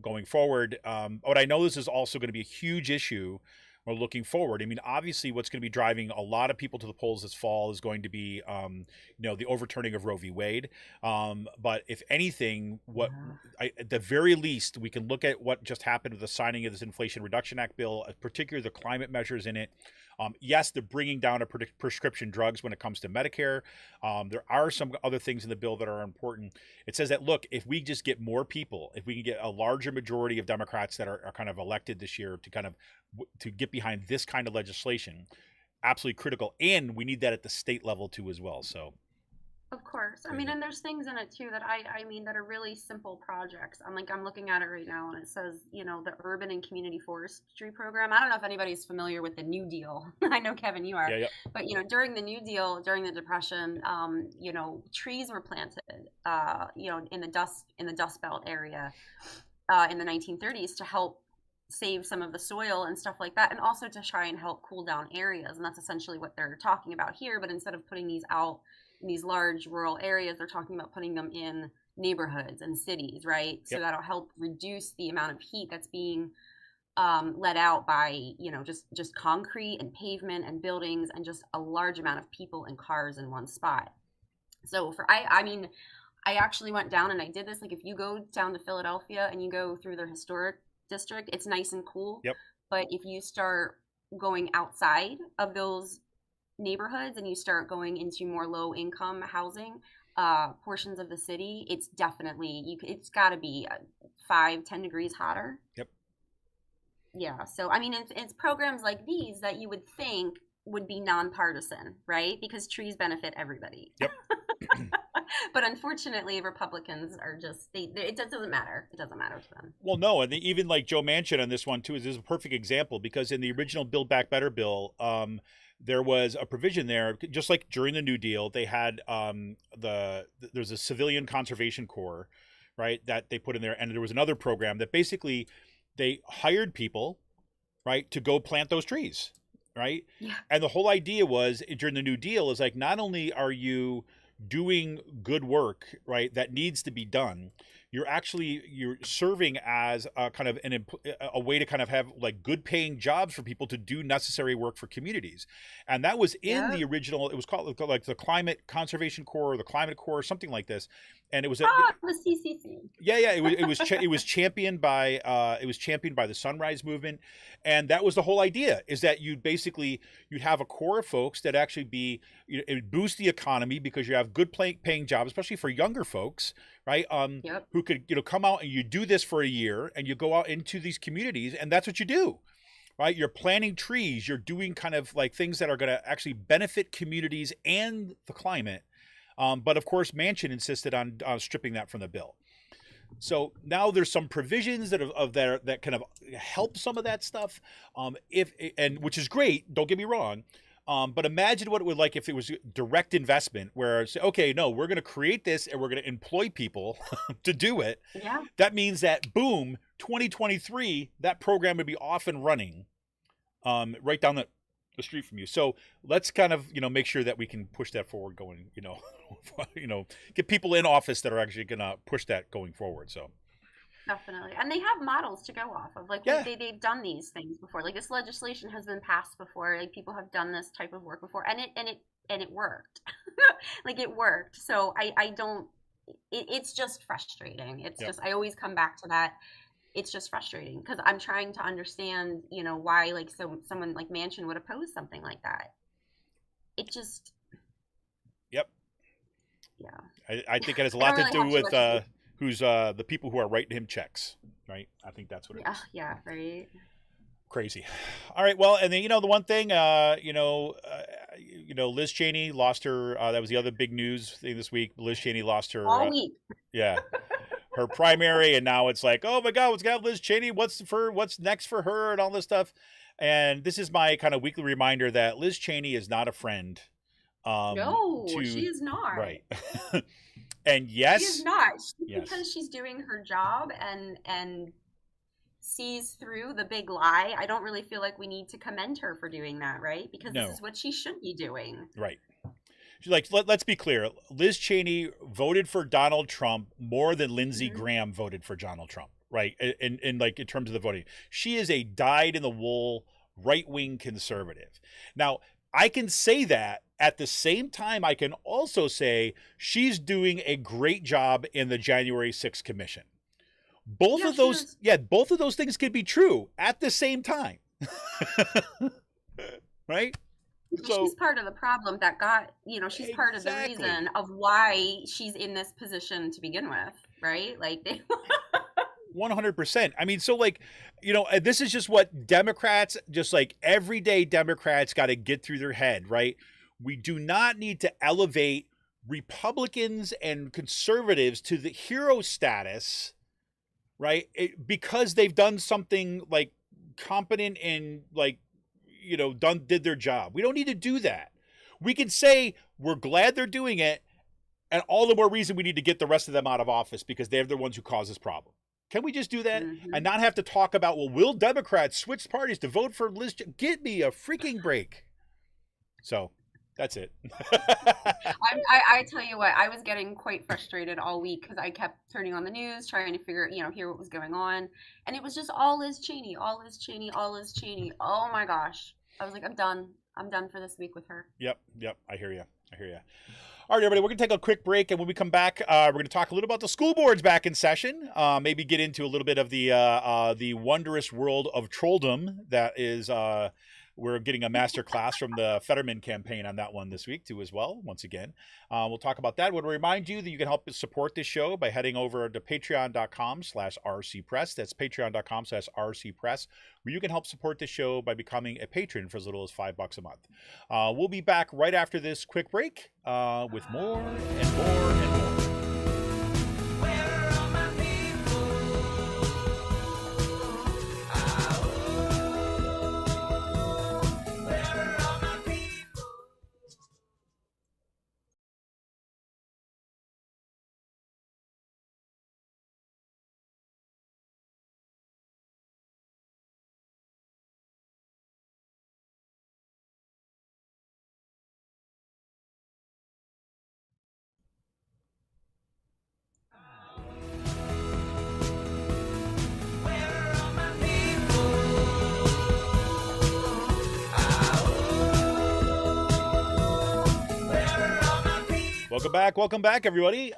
going forward. But I know this is also going to be a huge issue. We're looking forward. I mean, obviously, what's going to be driving a lot of people to the polls this fall is going to be, the overturning of Roe v. Wade. But if anything, at the very least, we can look at what just happened with the signing of this Inflation Reduction Act bill, particularly the climate measures in it. Yes, they're bringing down prescription drugs when it comes to Medicare. There are some other things in the bill that are important. It says that, look, if we just get more people, if we can get a larger majority of Democrats that are kind of elected this year to get behind this kind of legislation, absolutely critical. And we need that at the state level too as well. So. Of course. I mean, and there's things in it too that I mean that are really simple projects. I'm looking at it right now, and it says, the Urban and Community Forestry Program. I don't know if anybody's familiar with the New Deal. I know, Kevin, you are. Yeah. But during the New Deal, during the Depression, trees were planted, in the Dust Belt area, in the 1930s to help save some of the soil and stuff like that, and also to try and help cool down areas. And that's essentially what they're talking about here. But instead of putting these out in these large rural areas, they're talking about putting them in neighborhoods and cities, right? Yep. So that'll help reduce the amount of heat that's being let out by, just concrete and pavement and buildings and just a large amount of people and cars in one spot. So I actually went down and I did this. Like, if you go down to Philadelphia and you go through their historic district, it's nice and cool. Yep. But if you start going outside of those neighborhoods and you start going into more low income housing portions of the city, it's definitely it's got to be 5-10 degrees hotter. Yep. Yeah. So I mean, it's programs like these that you would think would be nonpartisan, right? Because trees benefit everybody. Yep. But unfortunately, Republicans are just it doesn't matter. It doesn't matter to them. Well, no, and even like Joe Manchin on this one too is a perfect example, because in the original Build Back Better bill, there was a provision there, just like during the New Deal, they had there's a Civilian Conservation Corps, right, that they put in there, and there was another program that basically they hired people, right, to go plant those trees, right? Yeah. And the whole idea was during the New Deal is like, not only are you doing good work, right, that needs to be done, you're serving as a kind of a way to kind of have like good paying jobs for people to do necessary work for communities. And that was in the original, it was called like the Climate Conservation Corps or the Climate Corps, something like this. And it was the CCC. Yeah, it was championed by the Sunrise Movement, and that was the whole idea, is that you'd have a core of folks that actually it would boost the economy because you have good paying jobs, especially for younger folks, right? Yep. Who could come out and you do this for a year and you go out into these communities and that's what you do, right? You're planting trees, you're doing kind of like things that are going to actually benefit communities and the climate. But of course, Manchin insisted on stripping that from the bill. So now there's some provisions that kind of help some of that stuff, which is great. Don't get me wrong. But imagine what it would like if it was direct investment, where say, okay, no, we're going to create this and we're going to employ people to do it. Yeah. That means that boom, 2023, that program would be off and running, right down the street from you. So let's kind of make sure that we can push that forward going, get people in office that are actually going to push that going forward. So definitely. And they have models to go off of. Like, yeah. they've done these things before. Like, this legislation has been passed before. Like, people have done this type of work before, and it worked. Like, it worked. So I don't. It's just frustrating. It's just, I always come back to that. It's just frustrating because I'm trying to understand, why like someone like Manchin would oppose something like that. It just. Yep. Yeah. I think it has a lot to do with who's the people who are writing him checks, right? I think that's what it is. Yeah, right. Crazy. All right, well, and then the one thing, Liz Cheney lost her. That was the other big news thing this week. Liz Cheney lost her all week. Yeah, her primary, and now it's like, oh my God, what's got Liz Cheney? What's next for her, and all this stuff. And this is my kind of weekly reminder that Liz Cheney is not a friend. No, she is not. Right. And She is yes, not. yes, Because she's doing her job and sees through the big lie. I don't really feel like we need to commend her for doing that, right? Because No. this is what she should be doing. right. Like, let's be clear. Liz Cheney voted for Donald Trump more than Lindsey Mhm. Graham voted for Donald Trump, right? In like in terms of the voting, she is a dyed-in-the-wool right-wing conservative. Now, I can say that. At the same time, I can also say she's doing a great job in the January 6th commission. Both Yeah, of she those, is. yeah, both of those things could be true at the same time. Right? So She's part of the problem that got, she's part of the Exactly. reason of why she's in this position to begin with, right? Like, 100%. I mean, so like, this is just what Democrats, just like everyday Democrats, got to get through their head, right? We do not need to elevate Republicans and conservatives to the hero status, right? Because they've done something like competent and like, did their job. We don't need to do that. We can say we're glad they're doing it, and all the more reason we need to get the rest of them out of office because they're the ones who cause this problem. Can we just do that and not have to talk about, well, will Democrats switch parties to vote for Liz? Get me a freaking break. So that's it. I tell you what, I was getting quite frustrated all week because I kept turning on the news, trying to hear what was going on. And it was just all Liz Cheney, all Liz Cheney, all Liz Cheney. Oh my gosh. I was like, I'm done. I'm done for this week with her. Yep. I hear you. All right, everybody, we're going to take a quick break, and when we come back, we're going to talk a little about the school boards back in session, maybe get into a little bit of the wondrous world of trolldom that is, we're getting a master class from the Fetterman campaign on that one this week, too, as well, once again. We'll talk about that. I want to remind you that you can help support this show by heading over to patreon.com/rcpress. That's patreon.com/rcpress, where you can help support the show by becoming a patron for as little as $5 a month. We'll be back right after this quick break with more and more and more. Welcome back, everybody.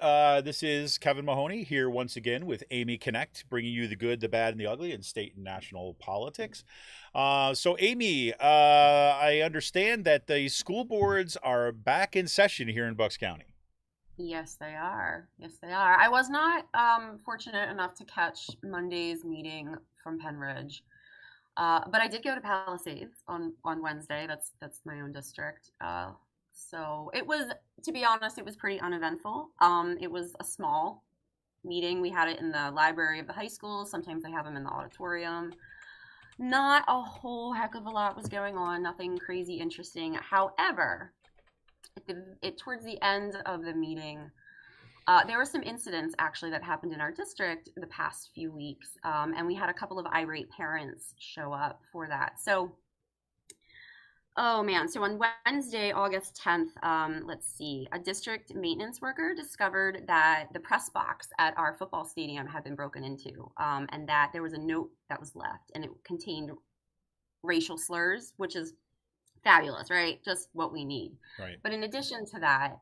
This is Kevin Mahoney here once again with Amy Knecht, bringing you the good, the bad, and the ugly in state and national politics. So, Amy, I understand that the school boards are back in session here in Bucks County. Yes, they are. I was not fortunate enough to catch Monday's meeting from Penridge, but I did go to Palisades on Wednesday. That's my own district. So it was, to be honest, it was pretty uneventful. It was a small meeting. We had it in the library of the high school. Sometimes they have them in the auditorium. Not a whole heck of a lot was going on. Nothing crazy interesting. However, towards the end of the meeting, there were some incidents actually that happened in our district the past few weeks, and we had a couple of irate parents show up for that. So, oh man, so on Wednesday, August 10th, let's see, a district maintenance worker discovered that the press box at our football stadium had been broken into, and that there was a note that was left, and it contained racial slurs, which is fabulous, right? Just what we need. Right. But in addition to that,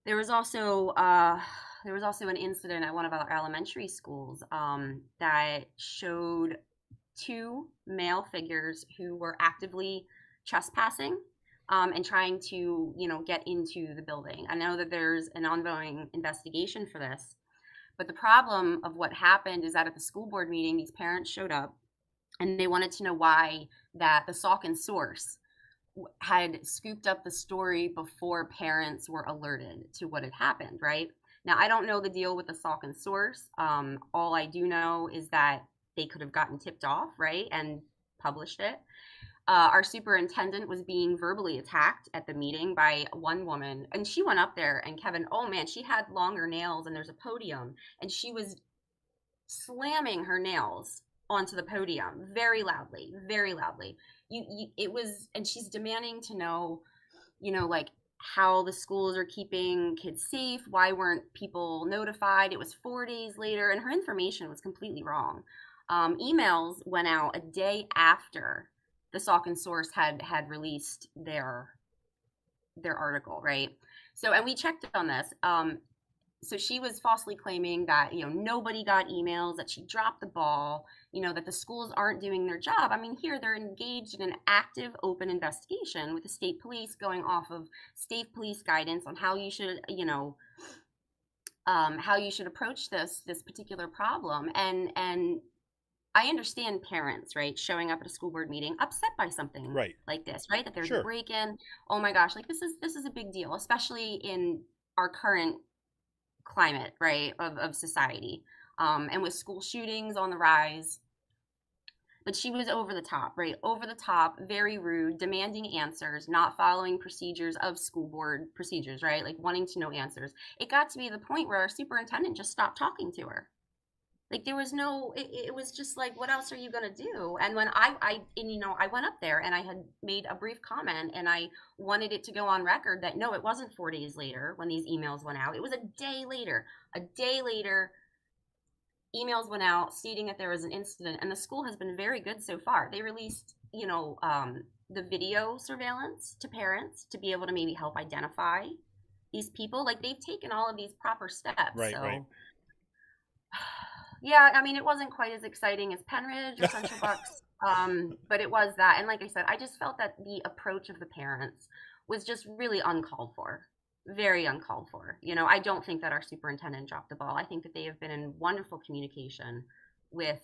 there was also an incident at one of our elementary schools that showed two male figures who were actively trespassing and trying to, get into the building. I know that there's an ongoing investigation for this, but the problem of what happened is that at the school board meeting, these parents showed up and they wanted to know why that the Salkin source had scooped up the story before parents were alerted to what had happened, right? Now, I don't know the deal with the Salk and Source. All I do know is that they could have gotten tipped off, right, and published it. Our superintendent was being verbally attacked at the meeting by one woman, and she went up there, and Kevin, oh man, she had longer nails, and there's a podium, and she was slamming her nails onto the podium very loudly, very loudly. It was, and she's demanding to know, like how the schools are keeping kids safe. Why weren't people notified? It was 4 days later, and her information was completely wrong. Emails went out a day after the Salk and Source had released their article, right? So, and we checked on this. So she was falsely claiming that, nobody got emails, that she dropped the ball, that the schools aren't doing their job. I mean, here they're engaged in an active, open investigation with the state police going off of state police guidance on how you should, how you should approach this particular problem. And I understand parents, right, showing up at a school board meeting upset by something like this, right? That there's a break-in. Oh my gosh, like this is a big deal, especially in our current climate, right, of society, and with school shootings on the rise. But she was over the top, right? Over the top, very rude, demanding answers, not following procedures of school board procedures, right? Like wanting to know answers. It got to be the point where our superintendent just stopped talking to her. Like there was no, it was just like, what else are you going to do? And when I went up there and I had made a brief comment and I wanted it to go on record that no, it wasn't 4 days later when these emails went out. It was a day later. A day later, emails went out stating that there was an incident, and the school has been very good so far. They released, the video surveillance to parents to be able to maybe help identify these people. Like they've taken all of these proper steps. Right. Yeah, I mean, it wasn't quite as exciting as Penridge or Central Bucks, but it was that. And like I said, I just felt that the approach of the parents was just really uncalled for, very uncalled for. I don't think that our superintendent dropped the ball. I think that they have been in wonderful communication with,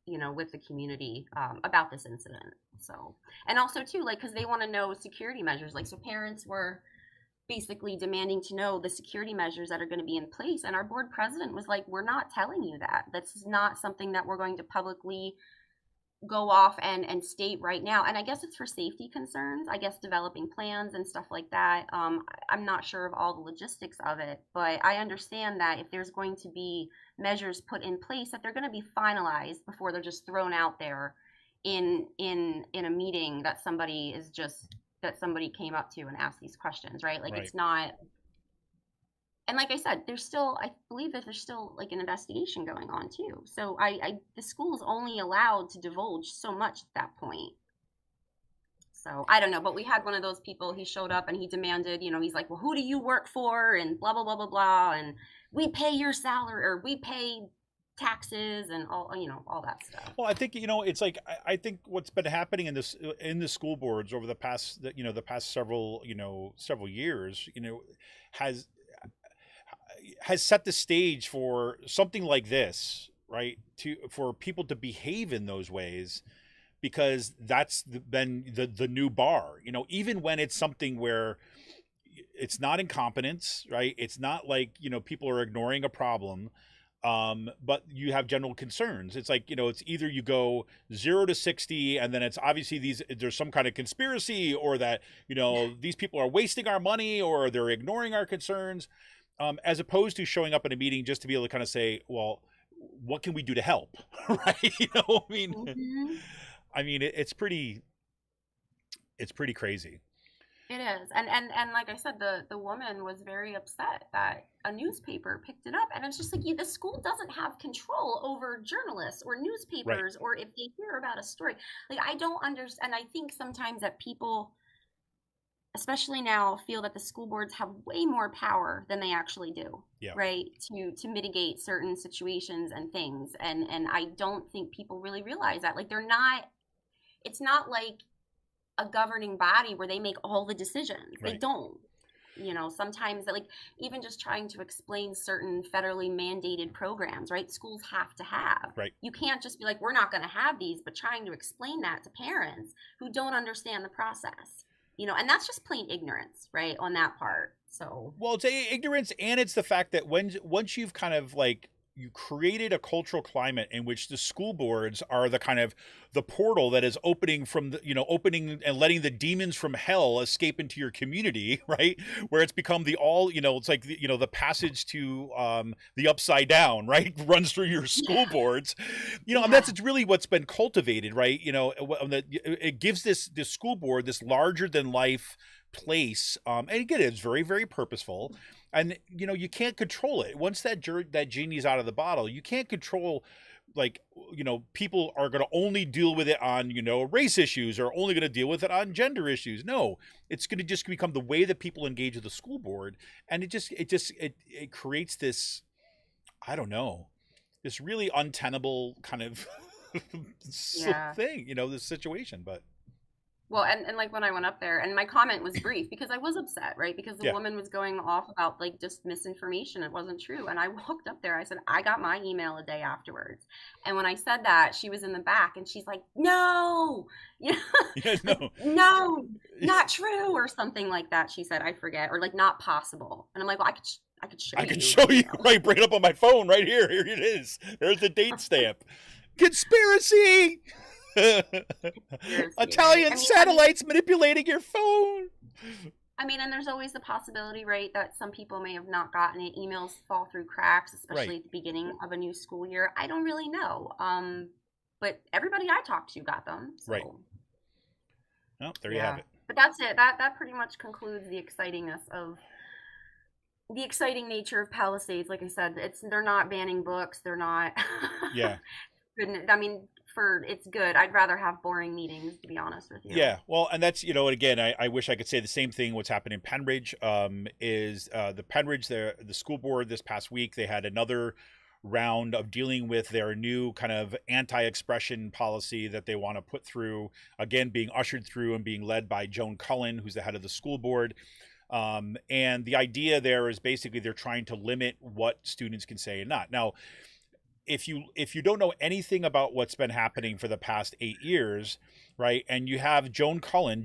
with the community about this incident. So, and also too, like, because they want to know security measures. Like, so parents were basically demanding to know the security measures that are going to be in place. And our board president was like, we're not telling you that. That's not something that we're going to publicly go off and state right now. And I guess it's for safety concerns, I guess developing plans and stuff like that. I'm not sure of all the logistics of it, but I understand that if there's going to be measures put in place, that they're going to be finalized before they're just thrown out there in a meeting that somebody came up to and asked these questions, right? Like It's not, and like I said, I believe that there's still like an investigation going on too. So the school's only allowed to divulge so much at that point. So I don't know, but we had one of those people, he showed up and he demanded, he's like, well, who do you work for? And blah, blah, blah, blah, blah. And we pay your salary, or we pay taxes and all that stuff. Well, I think it's like I think what's been happening in the school boards over the past several years has set the stage for something like this, right? For people to behave in those ways, because that's been the new bar. Even when it's something where it's not incompetence, right? It's not like people are ignoring a problem. But you have general concerns. It's like, it's either you go 0 to 60 and then it's obviously there's some kind of conspiracy, or that, these people are wasting our money or they're ignoring our concerns, as opposed to showing up in a meeting just to be able to kind of say, well, what can we do to help? Right. Mm-hmm. I mean, it's pretty crazy. It is. And like I said, the woman was very upset that a newspaper picked it up. And it's just like, the school doesn't have control over journalists or newspapers, or if they hear about a story. Like, I don't understand. I think sometimes that people, especially now, feel that the school boards have way more power than they actually do, right? To mitigate certain situations and things. And I don't think people really realize that. Like, it's not like a governing body where they make all the decisions. They don't. Sometimes, like, even just trying to explain certain federally mandated programs, right? Schools have to have. You can't just be like, we're not going to have these, but trying to explain that to parents who don't understand the process. and that's just plain ignorance, right, on that part. So, well, it's ignorance, and it's the fact that once you've kind of like you created a cultural climate in which the school boards are the kind of the portal that is opening from the opening and letting the demons from hell escape into your community, right? Where it's become the all it's like the passage to the upside down, right? Runs through your school boards, and that's it's really what's been cultivated, right? It gives this school board this larger than life place, and again, it's very, very purposeful, and you can't control it once that genie's out of the bottle. You can't control, like, people are going to only deal with it on race issues, or only going to deal with it on gender issues. No, it's going to just become the way that people engage with the school board, and it creates this, I don't know, this really untenable kind of thing, this situation. But well, and like when I went up there, and my comment was brief because I was upset, right? Because the woman was going off about like just misinformation. It wasn't true. And I walked up there. I said, I got my email a day afterwards. And when I said that, she was in the back and she's like, no, no, not true, or something like that. She said, I forget, or like not possible. And I'm like, well, I could show you. I can show you, right? Bring it up on my phone right here. Here it is. There's the date stamp. Conspiracy. Italian satellites manipulating your phone. I mean, and there's always the possibility, right, that some people may have not gotten it. Emails fall through cracks, especially at the beginning of a new school year. I don't really know. But everybody I talked to got them. So. Right. Well, there you have it. But that's it. That pretty much concludes the exciting nature of Palisades. Like I said, they're not banning books. They're not. Yeah. I mean, it's good. I'd rather have boring meetings, to be honest with you. Yeah, well, and that's again, I wish I could say the same thing. What's happened in Penridge is the Penridge, the school board this past week, they had another round of dealing with their new kind of anti-expression policy that they want to put through, again being ushered through and being led by Joan Cullen, who's the head of the school board. And the idea there is basically they're trying to limit what students can say and not. Now, if you don't know anything about what's been happening for the past 8 years, right, and you have Joan Cullen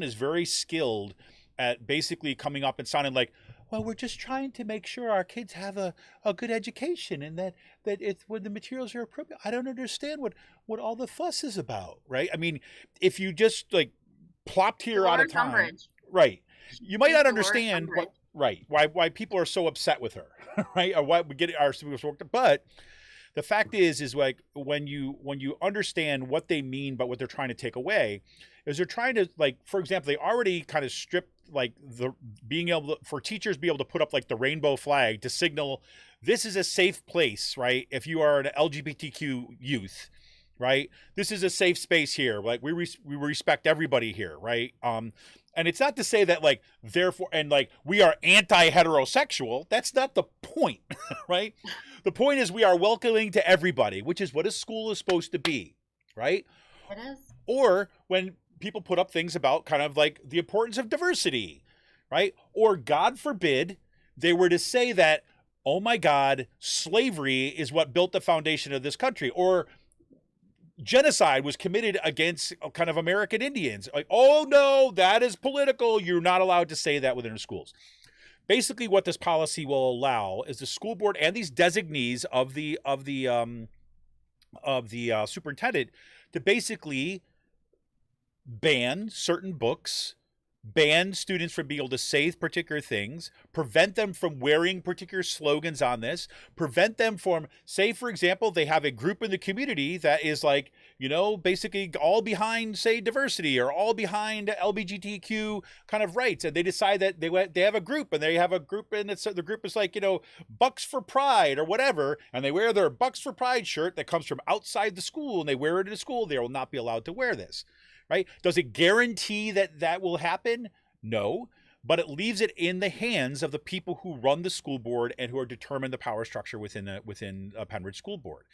is very skilled at basically coming up and sounding like, well, we're just trying to make sure our kids have a good education, and that it's when the materials are appropriate. I don't understand what all the fuss is about, right? I mean, if you just like plopped here out of time, right, you might not understand why people are so upset with her, right, or why we get our students worked up, but the fact is like when you understand what they mean by what they're trying to take away, is they're trying to, like, for example, they already kind of stripped like the being able for teachers be able to put up like the rainbow flag to signal this is a safe place, right? If you are an LGBTQ youth, right, this is a safe space here. Like we respect everybody here, right? And it's not to say that like therefore and like we are anti-heterosexual. That's not the point, right? The point is we are welcoming to everybody, which is what a school is supposed to be, right? It is. Or when people put up things about kind of like the importance of diversity, right? Or God forbid they were to say that, oh my God, slavery is what built the foundation of this country, or genocide was committed against kind of American Indians. Like, oh no, that is political. You're not allowed to say that within the schools. Basically, what this policy will allow is the school board and these designees of the superintendent to basically ban certain books, ban students from being able to say particular things, prevent them from wearing particular slogans on this, prevent them from, say, for example, they have a group in the community that is like, basically all behind, say, diversity or all behind LGBTQ kind of rights. And they decide that they have a group and the group is like, Bucks for Pride or whatever. And they wear their Bucks for Pride shirt that comes from outside the school and they wear it in the school. They will not be allowed to wear this. Right? Does it guarantee that will happen? No, but it leaves it in the hands of the people who run the school board and who are determine the power structure within a Penridge School Board.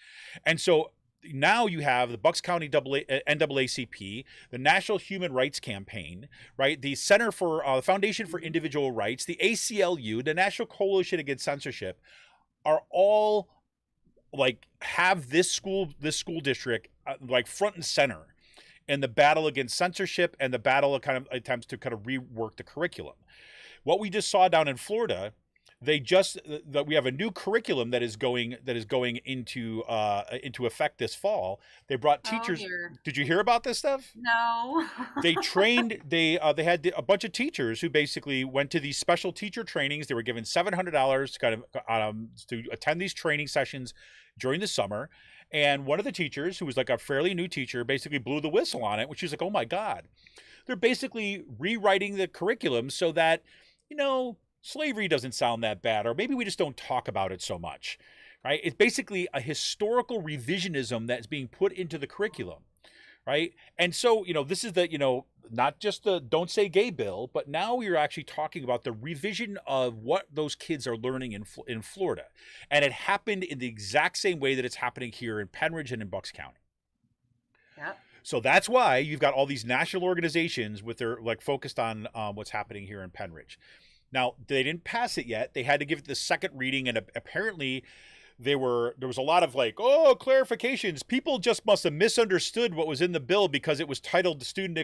And so now you have the Bucks County NAACP, the National Human Rights Campaign, right? The Center for Foundation for Individual Rights, the ACLU, the National Coalition Against Censorship, are all like have this school district like front and center in the battle against censorship and the battle of kind of attempts to kind of rework the curriculum. What we just saw down in Florida, we have a new curriculum that is going into effect this fall. They brought teachers. Did you hear about this stuff? No. They had a bunch of teachers who basically went to these special teacher trainings. They were given $700 to kind of to attend these training sessions during the summer. And one of the teachers, who was like a fairly new teacher, basically blew the whistle on it, which is like, oh my God, they're basically rewriting the curriculum so that, slavery doesn't sound that bad, or maybe we just don't talk about it so much, right? It's basically a historical revisionism that's being put into the curriculum, right? And so, this is the, not just the Don't Say Gay bill, but now we're actually talking about the revision of what those kids are learning in Florida. And it happened in the exact same way that it's happening here in Penridge and in Bucks County. Yep. So that's why you've got all these national organizations with their focused on what's happening here in Penridge. Now, they didn't pass it yet. They had to give it the second reading, and apparently there was a lot of clarifications. People just must have misunderstood what was in the bill because it was titled student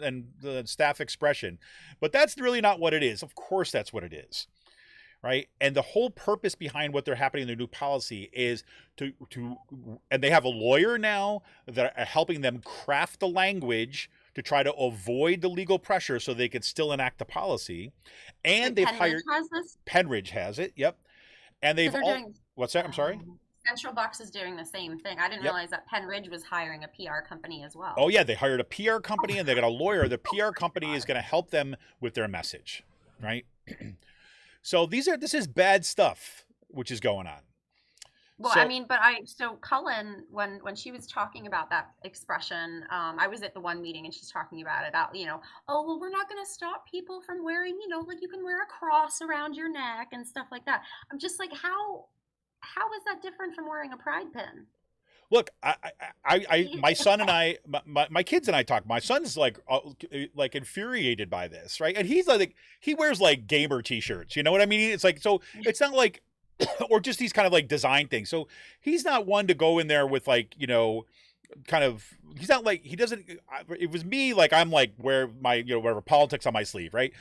and staff expression. But that's really not what it is. Of course that's what it is. Right? And the whole purpose behind what they're happening in their new policy is and they have a lawyer now that are helping them craft the language to try to avoid the legal pressure so they can still enact the policy. And they've hired Penridge has it. Yep. And what's that? I'm sorry. Central Bucks is doing the same thing. I didn't realize that Penridge was hiring a PR company as well. Oh yeah, they hired a PR company and they got a lawyer. The PR company is going to help them with their message, right? So this is bad stuff which is going on. Well, so Cullen, when she was talking about that expression, I was at the one meeting and she's talking about it, oh, well, we're not going to stop people from wearing, you can wear a cross around your neck and stuff like that. I'm just like, how is that different from wearing a pride pin? Look, my son and my kids and I talk. My son's like infuriated by this, right? And he's he wears gamer t-shirts. You know what I mean? It's so it's not like, or just these kind of design things. So he's not one to go in there with kind of, he's not he doesn't, it was me, I'm wear my, whatever politics on my sleeve, right?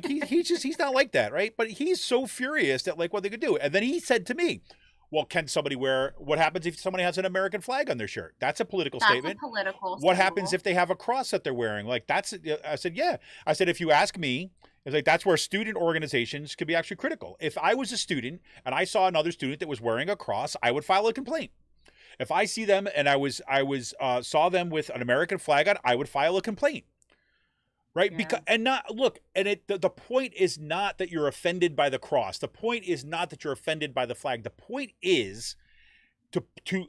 He's not like that, right? But he's so furious at what they could do. And then he said to me, well, can somebody what happens if somebody has an American flag on their shirt? That's a political statement. What happens if they have a cross that they're wearing? I said, yeah. I said, if you ask me, it's that's where student organizations could be actually critical. If I was a student and I saw another student that was wearing a cross, I would file a complaint. If I see them and I saw them with an American flag on, I would file a complaint. Right? Yeah. The point is not that you're offended by the cross. The point is not that you're offended by the flag. The point is to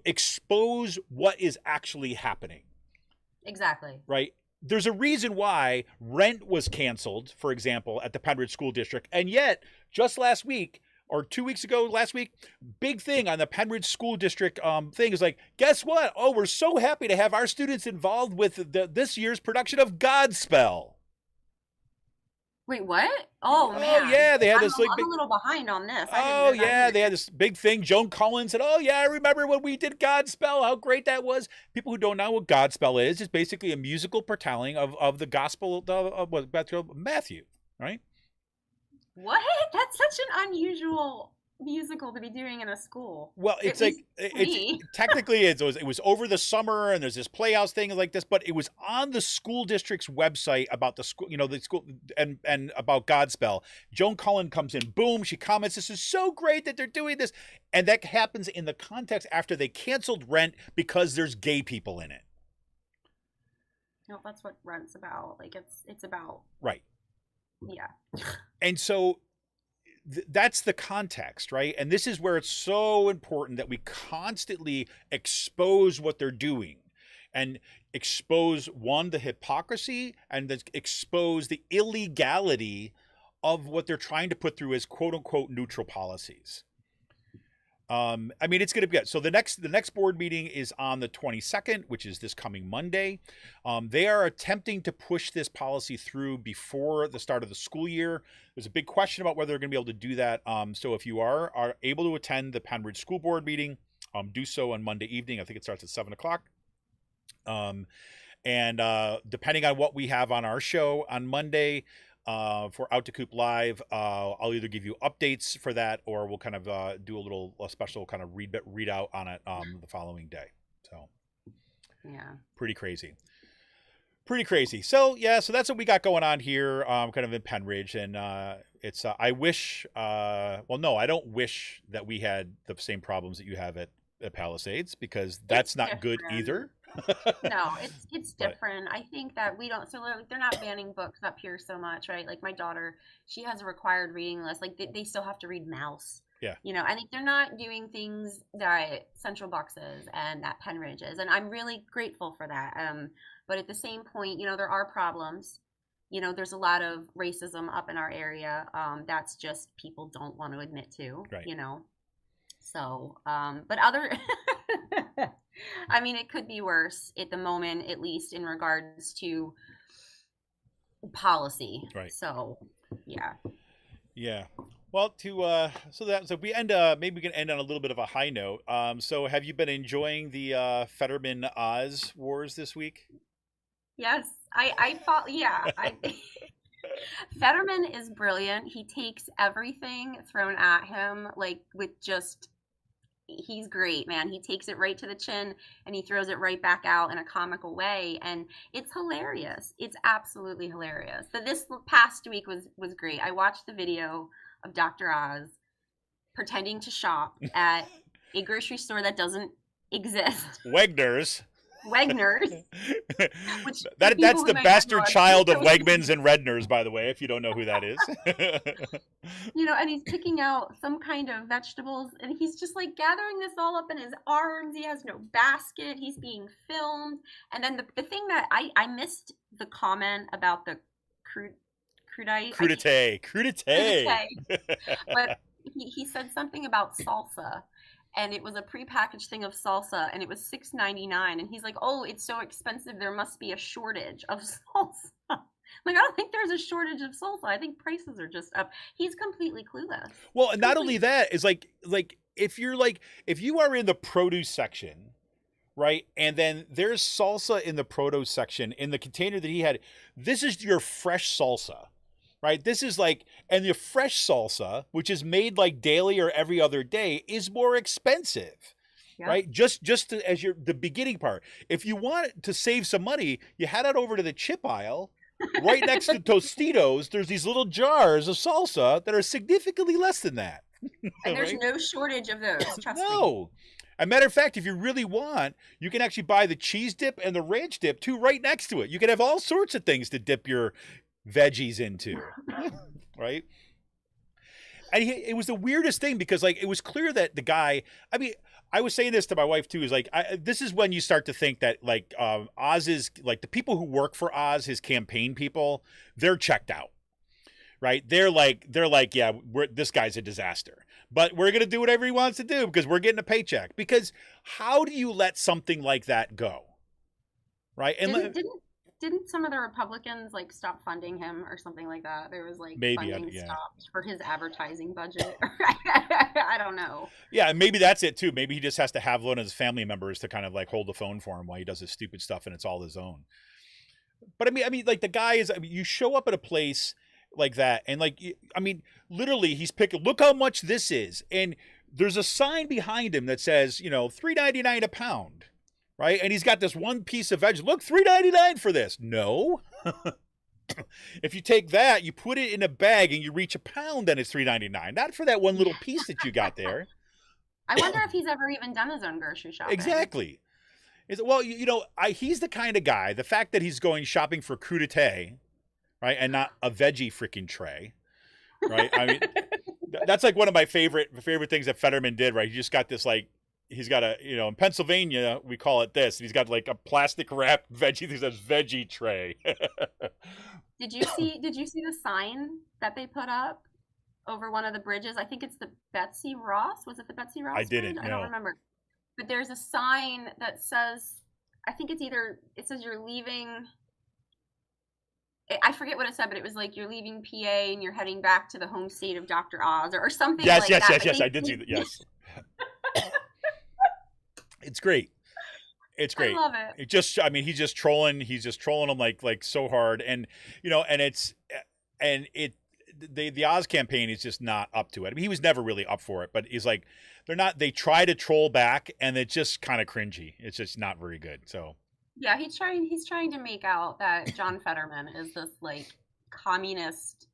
expose what is actually happening. Exactly. Right? There's a reason why rent was canceled, for example, at the Penridge School District. And yet, just last week, or 2 weeks ago, last week, big thing on the Penridge School District thing is guess what? Oh, we're so happy to have our students involved with this year's production of Godspell. Wait, what? Oh, man. Oh, yeah, they had this I'm a little behind on this. Oh, yeah, they had this big thing. Joan Cullen said, oh, yeah, I remember when we did Godspell, how great that was. People who don't know what Godspell is, it's basically a musical retelling of the Gospel of Matthew, right? What? That's such an unusual musical to be doing in a school. Well, it's technically it was over the summer and there's this playhouse thing like this, but it was on the school district's website about the school, the school and about Godspell. Joan Cullen comes in, boom, she comments, this is so great that they're doing this. And that happens in the context after they canceled Rent because there's gay people in it. No, that's what Rent's about. It's about. Right. Yeah. And so that's the context, right? And this is where it's so important that we constantly expose what they're doing and expose, one, the hypocrisy, and then expose the illegality of what they're trying to put through as quote unquote neutral policies. It's going to be good. So the next board meeting is on the 22nd, which is this coming Monday. They are attempting to push this policy through before the start of the school year. There's a big question about whether they're going to be able to do that. So if you are able to attend the Penridge School Board meeting, do so on Monday evening. I think it starts at 7:00. And depending on what we have on our show on Monday for Out to Coop Live, I'll either give you updates for that, or we'll kind of do a special kind of readout on it the following day. So yeah, pretty crazy. So yeah, so that's what we got going on here, kind of in Penridge, and it's I wish, well, no, I don't wish that we had the same problems that you have at Palisades, because that's It's not good different. either. No, it's different. I think that we don't, so they're not banning books up here so much, right? Like my daughter, she has a required reading list. Like they still have to read Mouse. Yeah. You know, I think they're not doing things that Central Box is and that Penridge is, and I'm really grateful for that. But at the same point, you know, there are problems. You know, there's a lot of racism up in our area. That's just people don't want to admit to. Right. You know, so but other. I mean, it could be worse at the moment, at least in regards to policy. Right. So, yeah. Yeah. Well, so we end. Maybe we can end on a little bit of a high note. So have you been enjoying the Fetterman Oz wars this week? Yes, I thought. Yeah, Fetterman is brilliant. He takes everything thrown at him like with just. He's great, man. He takes it right to the chin and he throws it right back out in a comical way, and it's hilarious. It's absolutely hilarious. But this past week was great. I watched the video of Dr. Oz pretending to shop at a grocery store that doesn't exist. Wegner's. Which that's the bastard child of Wegmans and Redner's, by the way, if you don't know who that is. You know, and he's picking out some kind of vegetables, and he's just like gathering this all up in his arms. He has no basket. He's being filmed. And then the thing that I missed the comment about the crudité. But he said something about salsa. And it was a prepackaged thing of salsa, and it was $6.99. And he's like, "Oh, it's so expensive. There must be a shortage of salsa." Like, I don't think there's a shortage of salsa. I think prices are just up. He's completely clueless. Well, and not only that is like if you are in the produce section, right, and then there's salsa in the produce section in the container that he had. This is your fresh salsa. Right, this is like, and the fresh salsa, which is made like daily or every other day, is more expensive, yeah. Right? Just as the beginning part. If you want to save some money, you head out over to the chip aisle, right next to Tostitos. There's these little jars of salsa that are significantly less than that. And there's no shortage of those. Trust me. No. As a matter of fact, if you really want, you can actually buy the cheese dip and the ranch dip too, right next to it. You can have all sorts of things to dip your veggies into, right? And it was the weirdest thing, because like it was clear that the guy, I mean, I was saying this to my wife too, is like, this is when you start to think that like Oz is like, the people who work for Oz, his campaign people, they're checked out, right? They're like, yeah, this guy's a disaster, but we're going to do whatever he wants to do because we're getting a paycheck. Because how do you let something like that go? Right. And Didn't some of the Republicans like stop funding him or something like that? There was like maybe funding yeah. stopped for his advertising budget. I don't know. Yeah, and maybe that's it too. Maybe he just has to have one of his family members to kind of like hold the phone for him while he does his stupid stuff, and it's all his own. But I mean, like the guy is. I mean, you show up at a place like that, and like, I mean, literally, he's picking. Look how much this is, and there's a sign behind him that says, you know, $3.99 a pound. Right, and he's got this one piece of veg. Look, $3.99 for this. No, if you take that, you put it in a bag, and you reach a pound, then it's $3.99. Not for that one little piece that you got there. I wonder if he's ever even done his own grocery shopping. Exactly. Well, you know, he's the kind of guy. The fact that he's going shopping for crudité, right, and not a veggie freaking tray, right? I mean, that's like one of my favorite things that Fetterman did. Right, he just got this like. He's got a, you know, in Pennsylvania, we call it this. And he's got like a plastic wrapped veggie that says veggie tray. Did you see the sign that they put up over one of the bridges? I think it's the Betsy Ross. Was it the Betsy Ross? I didn't bridge? know. I don't remember. But there's a sign that says, I think it says you're leaving. I forget what it said, but it was like you're leaving PA and you're heading back to the home state of Dr. Oz or something like that. Yes. I did see that. Yes. It's great. It's great. I love it. He's just trolling. He's just trolling them like so hard, and the Oz campaign is just not up to it. I mean, he was never really up for it, but he's like, they're not. They try to troll back, and it's just kind of cringy. It's just not very good. So Yeah, he's trying to make out that John Fetterman is this like communist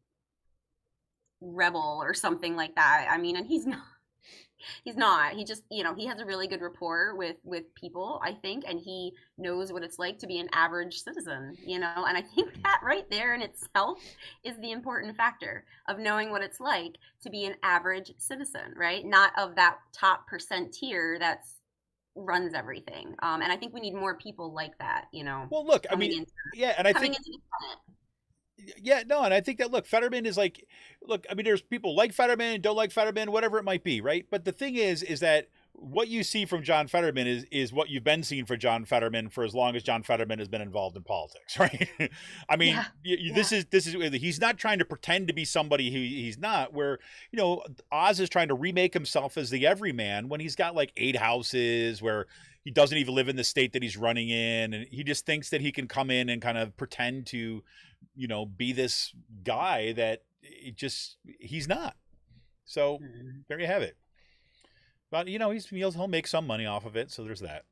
rebel or something like that. I mean, and he's not. He's not. He just, he has a really good rapport with people, I think, and he knows what it's like to be an average citizen, and I think that right there in itself is the important factor of knowing what it's like to be an average citizen, right? Not of that top percent tier that's runs everything. And I think we need more people like that, Well, look, I mean, yeah, and I think into the Senate. Yeah, no, and I think that Fetterman is like, I mean, there's people like Fetterman, don't like Fetterman, whatever it might be, right? But the thing is that what you see from John Fetterman is what you've been seeing for John Fetterman for as long as John Fetterman has been involved in politics, right? I mean, this is he's not trying to pretend to be somebody who he's not. Where Oz is trying to remake himself as the everyman when he's got like 8 houses, where he doesn't even live in the state that he's running in, and he just thinks that he can come in and kind of pretend to be this guy that he's not. So there you have it. But he'll make some money off of it, so there's that.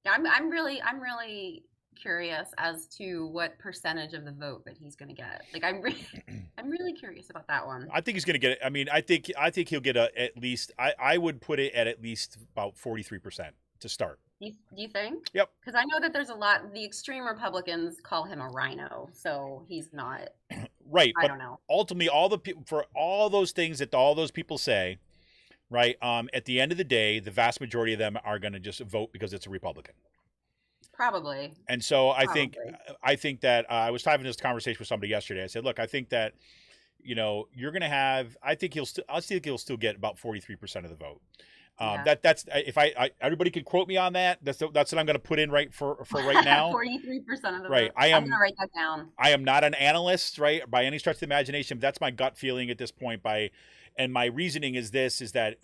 I'm really curious as to what percentage of the vote that he's going to get. Like I'm really curious about that one. I think he's going to get it. I mean, I think he'll get at least. I would put it at least about 43% to start. Do you think? Yep. Because I know that there's a lot. The extreme Republicans call him a rhino, so he's not. Right. I don't know. Ultimately, for all those things that all those people say, right? At the end of the day, the vast majority of them are going to just vote because it's a Republican. Probably. And so I think that I was having this conversation with somebody yesterday. I said, look, I think that you're going to have. I think he'll still get about 43% of the vote. That's if everybody could quote me on that. That's what I'm going to put in for right now. 43% of the right. vote. I'm going to write that down. I am not an analyst, right, by any stretch of the imagination. But that's my gut feeling at this point. And my reasoning is this: is that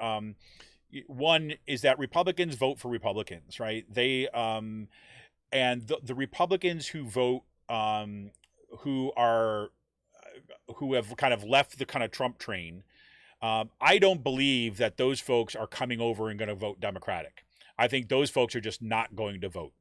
one is that Republicans vote for Republicans, right? They and the Republicans who vote who have kind of left the kind of Trump train. I don't believe that those folks are coming over and going to vote Democratic. I think those folks are just not going to vote.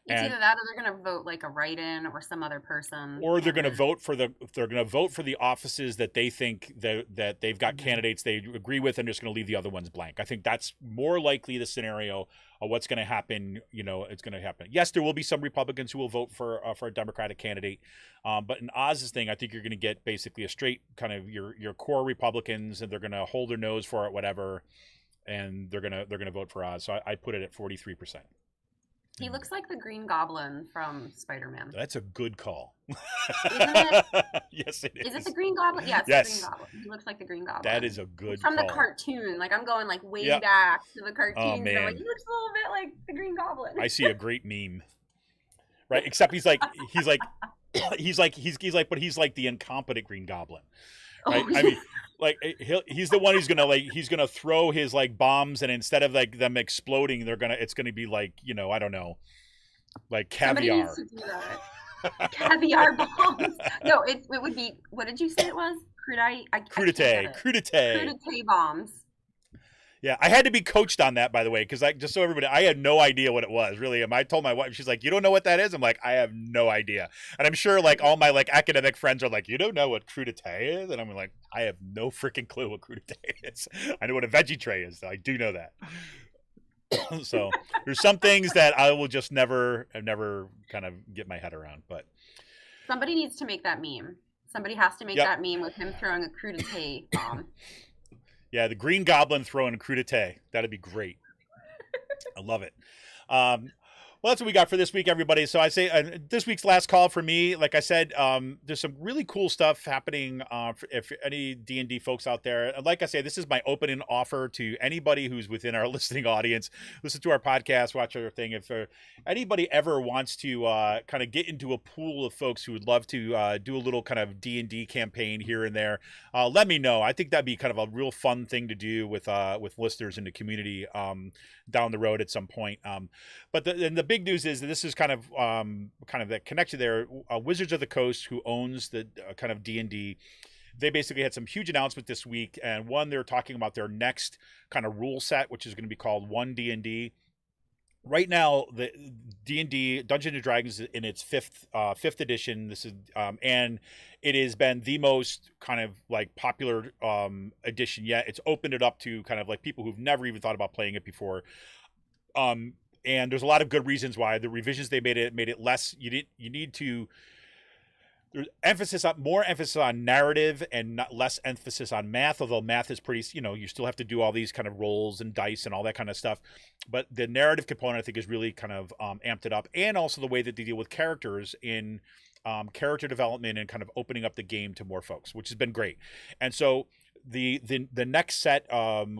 It's either that, or they're going to vote like a write-in or some other person, or they're going to vote for the offices that they think that they've got candidates they agree with, and just going to leave the other ones blank. I think that's more likely the scenario of what's going to happen. It's going to happen. Yes, there will be some Republicans who will vote for a Democratic candidate, but in Oz's thing, I think you're going to get basically a straight kind of your core Republicans, and they're going to hold their nose for it, whatever, and they're going to vote for Oz. So I put it at 43%. He looks like the Green Goblin from Spider-Man. That's a good call. Isn't it? Yes, it is. Is it the Green Goblin? Yeah, it's the Green Goblin. He looks like the Green Goblin. That is a good call. From the call. cartoon. Like, I'm going like way back to the cartoon. Oh, man. So, like, he looks a little bit like the Green Goblin. I see a great meme. Right? Except he's like but he's like the incompetent Green Goblin. Right? Oh, I mean, like he's the one who's gonna throw his like bombs, and instead of like them exploding, it's gonna be like, I don't know, like caviar. Somebody needs to do that. Caviar bombs. No, it would be, what did you say it was? Crudité bombs. Yeah, I had to be coached on that, by the way, because just so everybody, I had no idea what it was, really. I told my wife, she's like, "You don't know what that is?" I'm like, "I have no idea." And I'm sure, like, all my like academic friends are like, "You don't know what crudité is?" And I'm like, "I have no freaking clue what crudité is. I know what a veggie tray is, though. I do know that." So there's some things that I will just never kind of get my head around. But somebody needs to make that meme. Somebody has to make that meme with him throwing a crudité bomb. Yeah, the Green Goblin throwing a crudité. That'd be great. I love it. Well, that's what we got for this week, everybody. So I say this week's last call for me. Like I said, there's some really cool stuff happening if any D&D folks out there. And like I say, this is my opening offer to anybody who's within our listening audience. Listen to our podcast, watch our thing. If anybody ever wants to kind of get into a pool of folks who would love to do a little kind of D&D campaign here and there, let me know. I think that'd be kind of a real fun thing to do with listeners in the community down the road at some point. But the big news is that this is kind of that connection there. Wizards of the Coast, who owns the kind of D&D, they basically had some huge announcement this week. And one, they're talking about their next kind of rule set, which is going to be called 1D&D. Right now, the D&D Dungeons and Dragons is in its fifth edition. This is and it has been the most kind of like popular edition yet. It's opened it up to kind of like people who've never even thought about playing it before. And there's a lot of good reasons why. The revisions they made it less. You need to. There's more emphasis on narrative and not less emphasis on math. Although math is pretty, you still have to do all these kind of rolls and dice and all that kind of stuff. But the narrative component, I think, is really kind of amped it up, and also the way that they deal with characters in character development and kind of opening up the game to more folks, which has been great. And so the next set,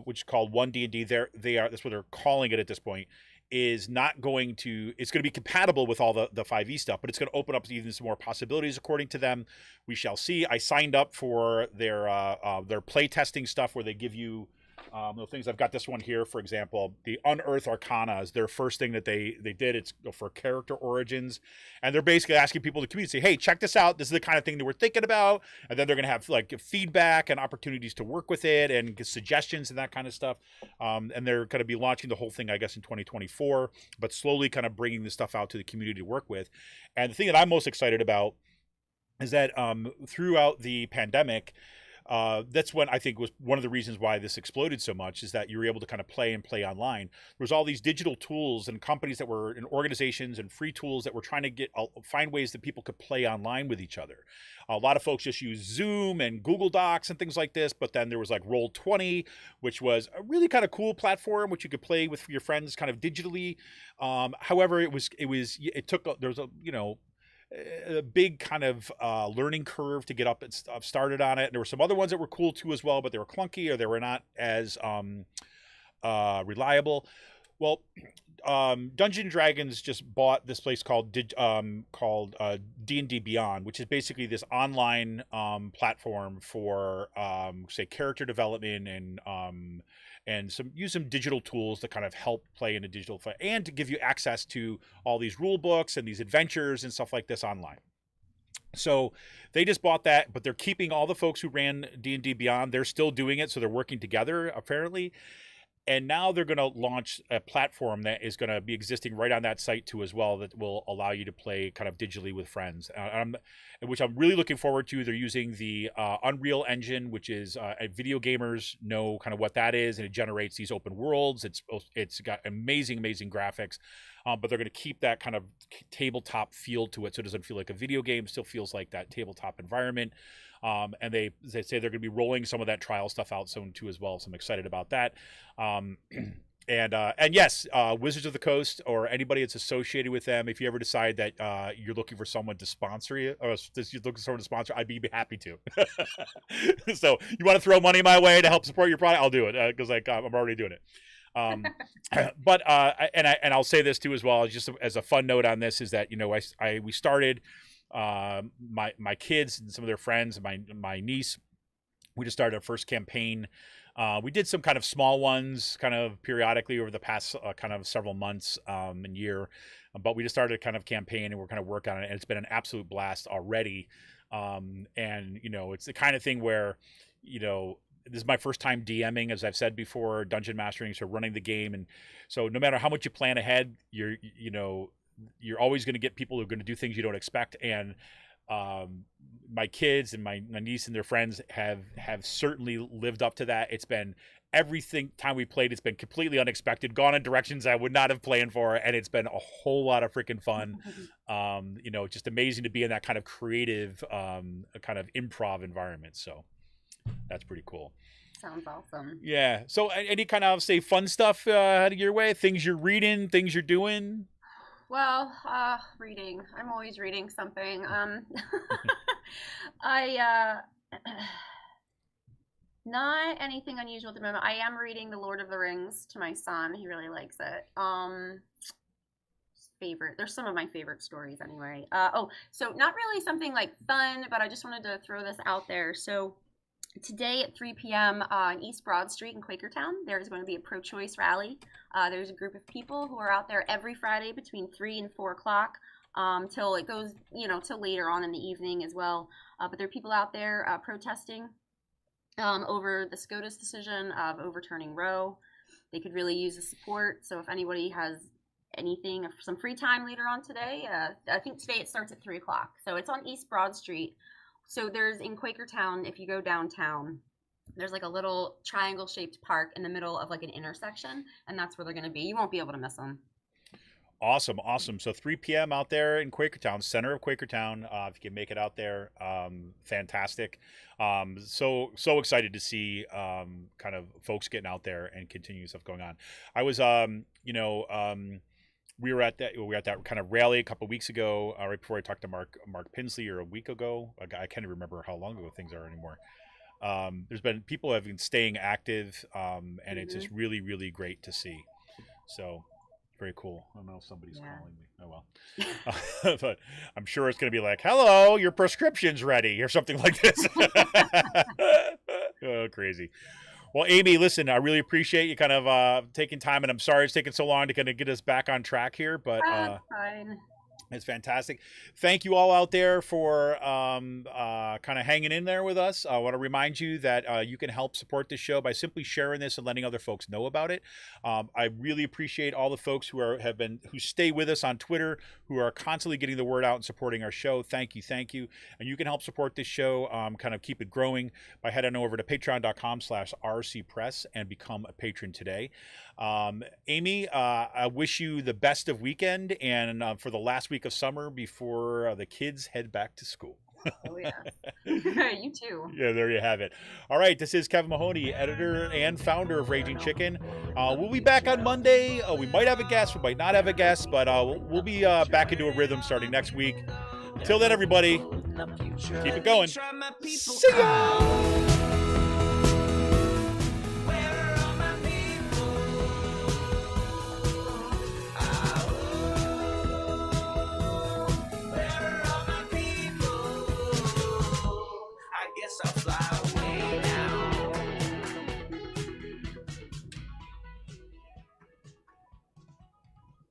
which is called 1D&D, that's what they're calling it at this point, is not going to, it's going to be compatible with all the 5e stuff, but it's going to open up even some more possibilities according to them. We shall see. I signed up for their play testing stuff where they give you the things. I've got this one here, for example, the Unearth Arcana is their first thing that they did. It's for character origins, and they're basically asking people to community, say, hey, check this out. This is the kind of thing that we're thinking about. And then they're going to have like feedback and opportunities to work with it and suggestions and that kind of stuff. And they're going to be launching the whole thing, I guess, in 2024, but slowly kind of bringing this stuff out to the community to work with. And the thing that I'm most excited about is that throughout the pandemic, that's when I think was one of the reasons why this exploded so much, is that you were able to kind of play online. There was all these digital tools and companies that were in organizations and free tools that were trying to find ways that people could play online with each other. A lot of folks just use Zoom and Google Docs and things like this, but then there was like Roll20, which was a really kind of cool platform which you could play with your friends kind of digitally. However, there's a big kind of learning curve to get up and started on it. And there were some other ones that were cool too as well, but they were clunky or they were not as reliable. Well, Dungeons & Dragons just bought this place called D&D Beyond, which is basically this online platform for say character development and use some digital tools to kind of help play in a digital and to give you access to all these rule books and these adventures and stuff like this online. So they just bought that, but they're keeping all the folks who ran D&D Beyond. They're still doing it, so they're working together apparently. And now they're going to launch a platform that is going to be existing right on that site too as well, that will allow you to play kind of digitally with friends, which I'm really looking forward to. They're using the Unreal Engine, which is video gamers know kind of what that is, and it generates these open worlds. It's got amazing graphics, but they're going to keep that kind of tabletop feel to it, so it doesn't feel like a video game. Still feels like that tabletop environment. And they say they're going to be rolling some of that trial stuff out soon too as well. So I'm excited about that. And yes, Wizards of the Coast or anybody that's associated with them, if you ever decide that you're looking for someone to sponsor you, or you're looking for someone to sponsor, I'd be happy to. So you want to throw money my way to help support your product, I'll do it because I'm already doing it. But I'll say this too as well, just as a fun note on this, is that we started. My kids and some of their friends and my niece, we just started our first campaign. We did some kind of small ones kind of periodically over the past kind of several months and year, but we just started a kind of campaign and we're kind of working on it, and it's been an absolute blast already. And it's the kind of thing where this is my first time DMing, as I've said before, dungeon mastering, so running the game, and so no matter how much you plan ahead, you're always going to get people who are going to do things you don't expect. And my kids and my niece and their friends have certainly lived up to that. It's been time we played, it's been completely unexpected, gone in directions I would not have planned for, and it's been a whole lot of freaking fun. Just amazing to be in that kind of creative kind of improv environment. So that's pretty cool. Sounds awesome. Yeah. So any kind of, say, fun stuff heading your way, things you're reading, things you're doing? Well, reading. I'm always reading something. I not anything unusual at the moment. I am reading The Lord of the Rings to my son. He really likes it. Favorite. There's some of my favorite stories anyway. So not really something like fun, but I just wanted to throw this out there. So today at 3 p.m. On East Broad Street in Quakertown, there's going to be a pro-choice rally. There's a group of people who are out there every Friday between 3 and 4 o'clock till it goes, till later on in the evening as well. But there are people out there protesting over the SCOTUS decision of overturning Roe. They could really use the support. So if anybody has anything, some free time later on today, I think today it starts at 3 o'clock. So it's on East Broad Street. So there's in Quakertown, if you go downtown, there's like a little triangle shaped park in the middle of like an intersection, and that's where they're going to be. You won't be able to miss them. Awesome. So 3 p.m. out there in Quakertown, center of Quakertown. If you can make it out there, fantastic. So excited to see kind of folks getting out there and continue stuff going on. I was, we were at that kind of rally a couple of weeks ago, right before I talked to Mark Pinsley, or a week ago. I can't even remember how long ago things are anymore. There's been people have been staying active, and it's just really, really great to see. So very cool. I don't know if somebody's calling me. Oh well. But I'm sure it's going to be like, "Hello, your prescription's ready," or something like this. Oh, crazy. Well, Amy, listen, I really appreciate you kind of taking time, and I'm sorry it's taken so long to kind of get us back on track here, but Fine. it's fantastic. Thank you all out there for kind of hanging in there with us. I want to remind you that you can help support this show by simply sharing this and letting other folks know about it. I really appreciate all the folks who stay with us on Twitter, who are constantly getting the word out and supporting our show. Thank you. And you can help support this show, kind of keep it growing by heading over to patreon.com/rcpress and become a patron today. Amy, I wish you the best of weekend and for the last week of summer before the kids head back to school. Oh yeah. You too. Yeah, there you have it. All right, this is Kevin Mahoney, editor and founder of Raging Chicken. We'll be back on Monday. We might have a guest, we might not have a guest, but we'll be back into a rhythm starting next week. Till then, everybody, keep it going. See ya!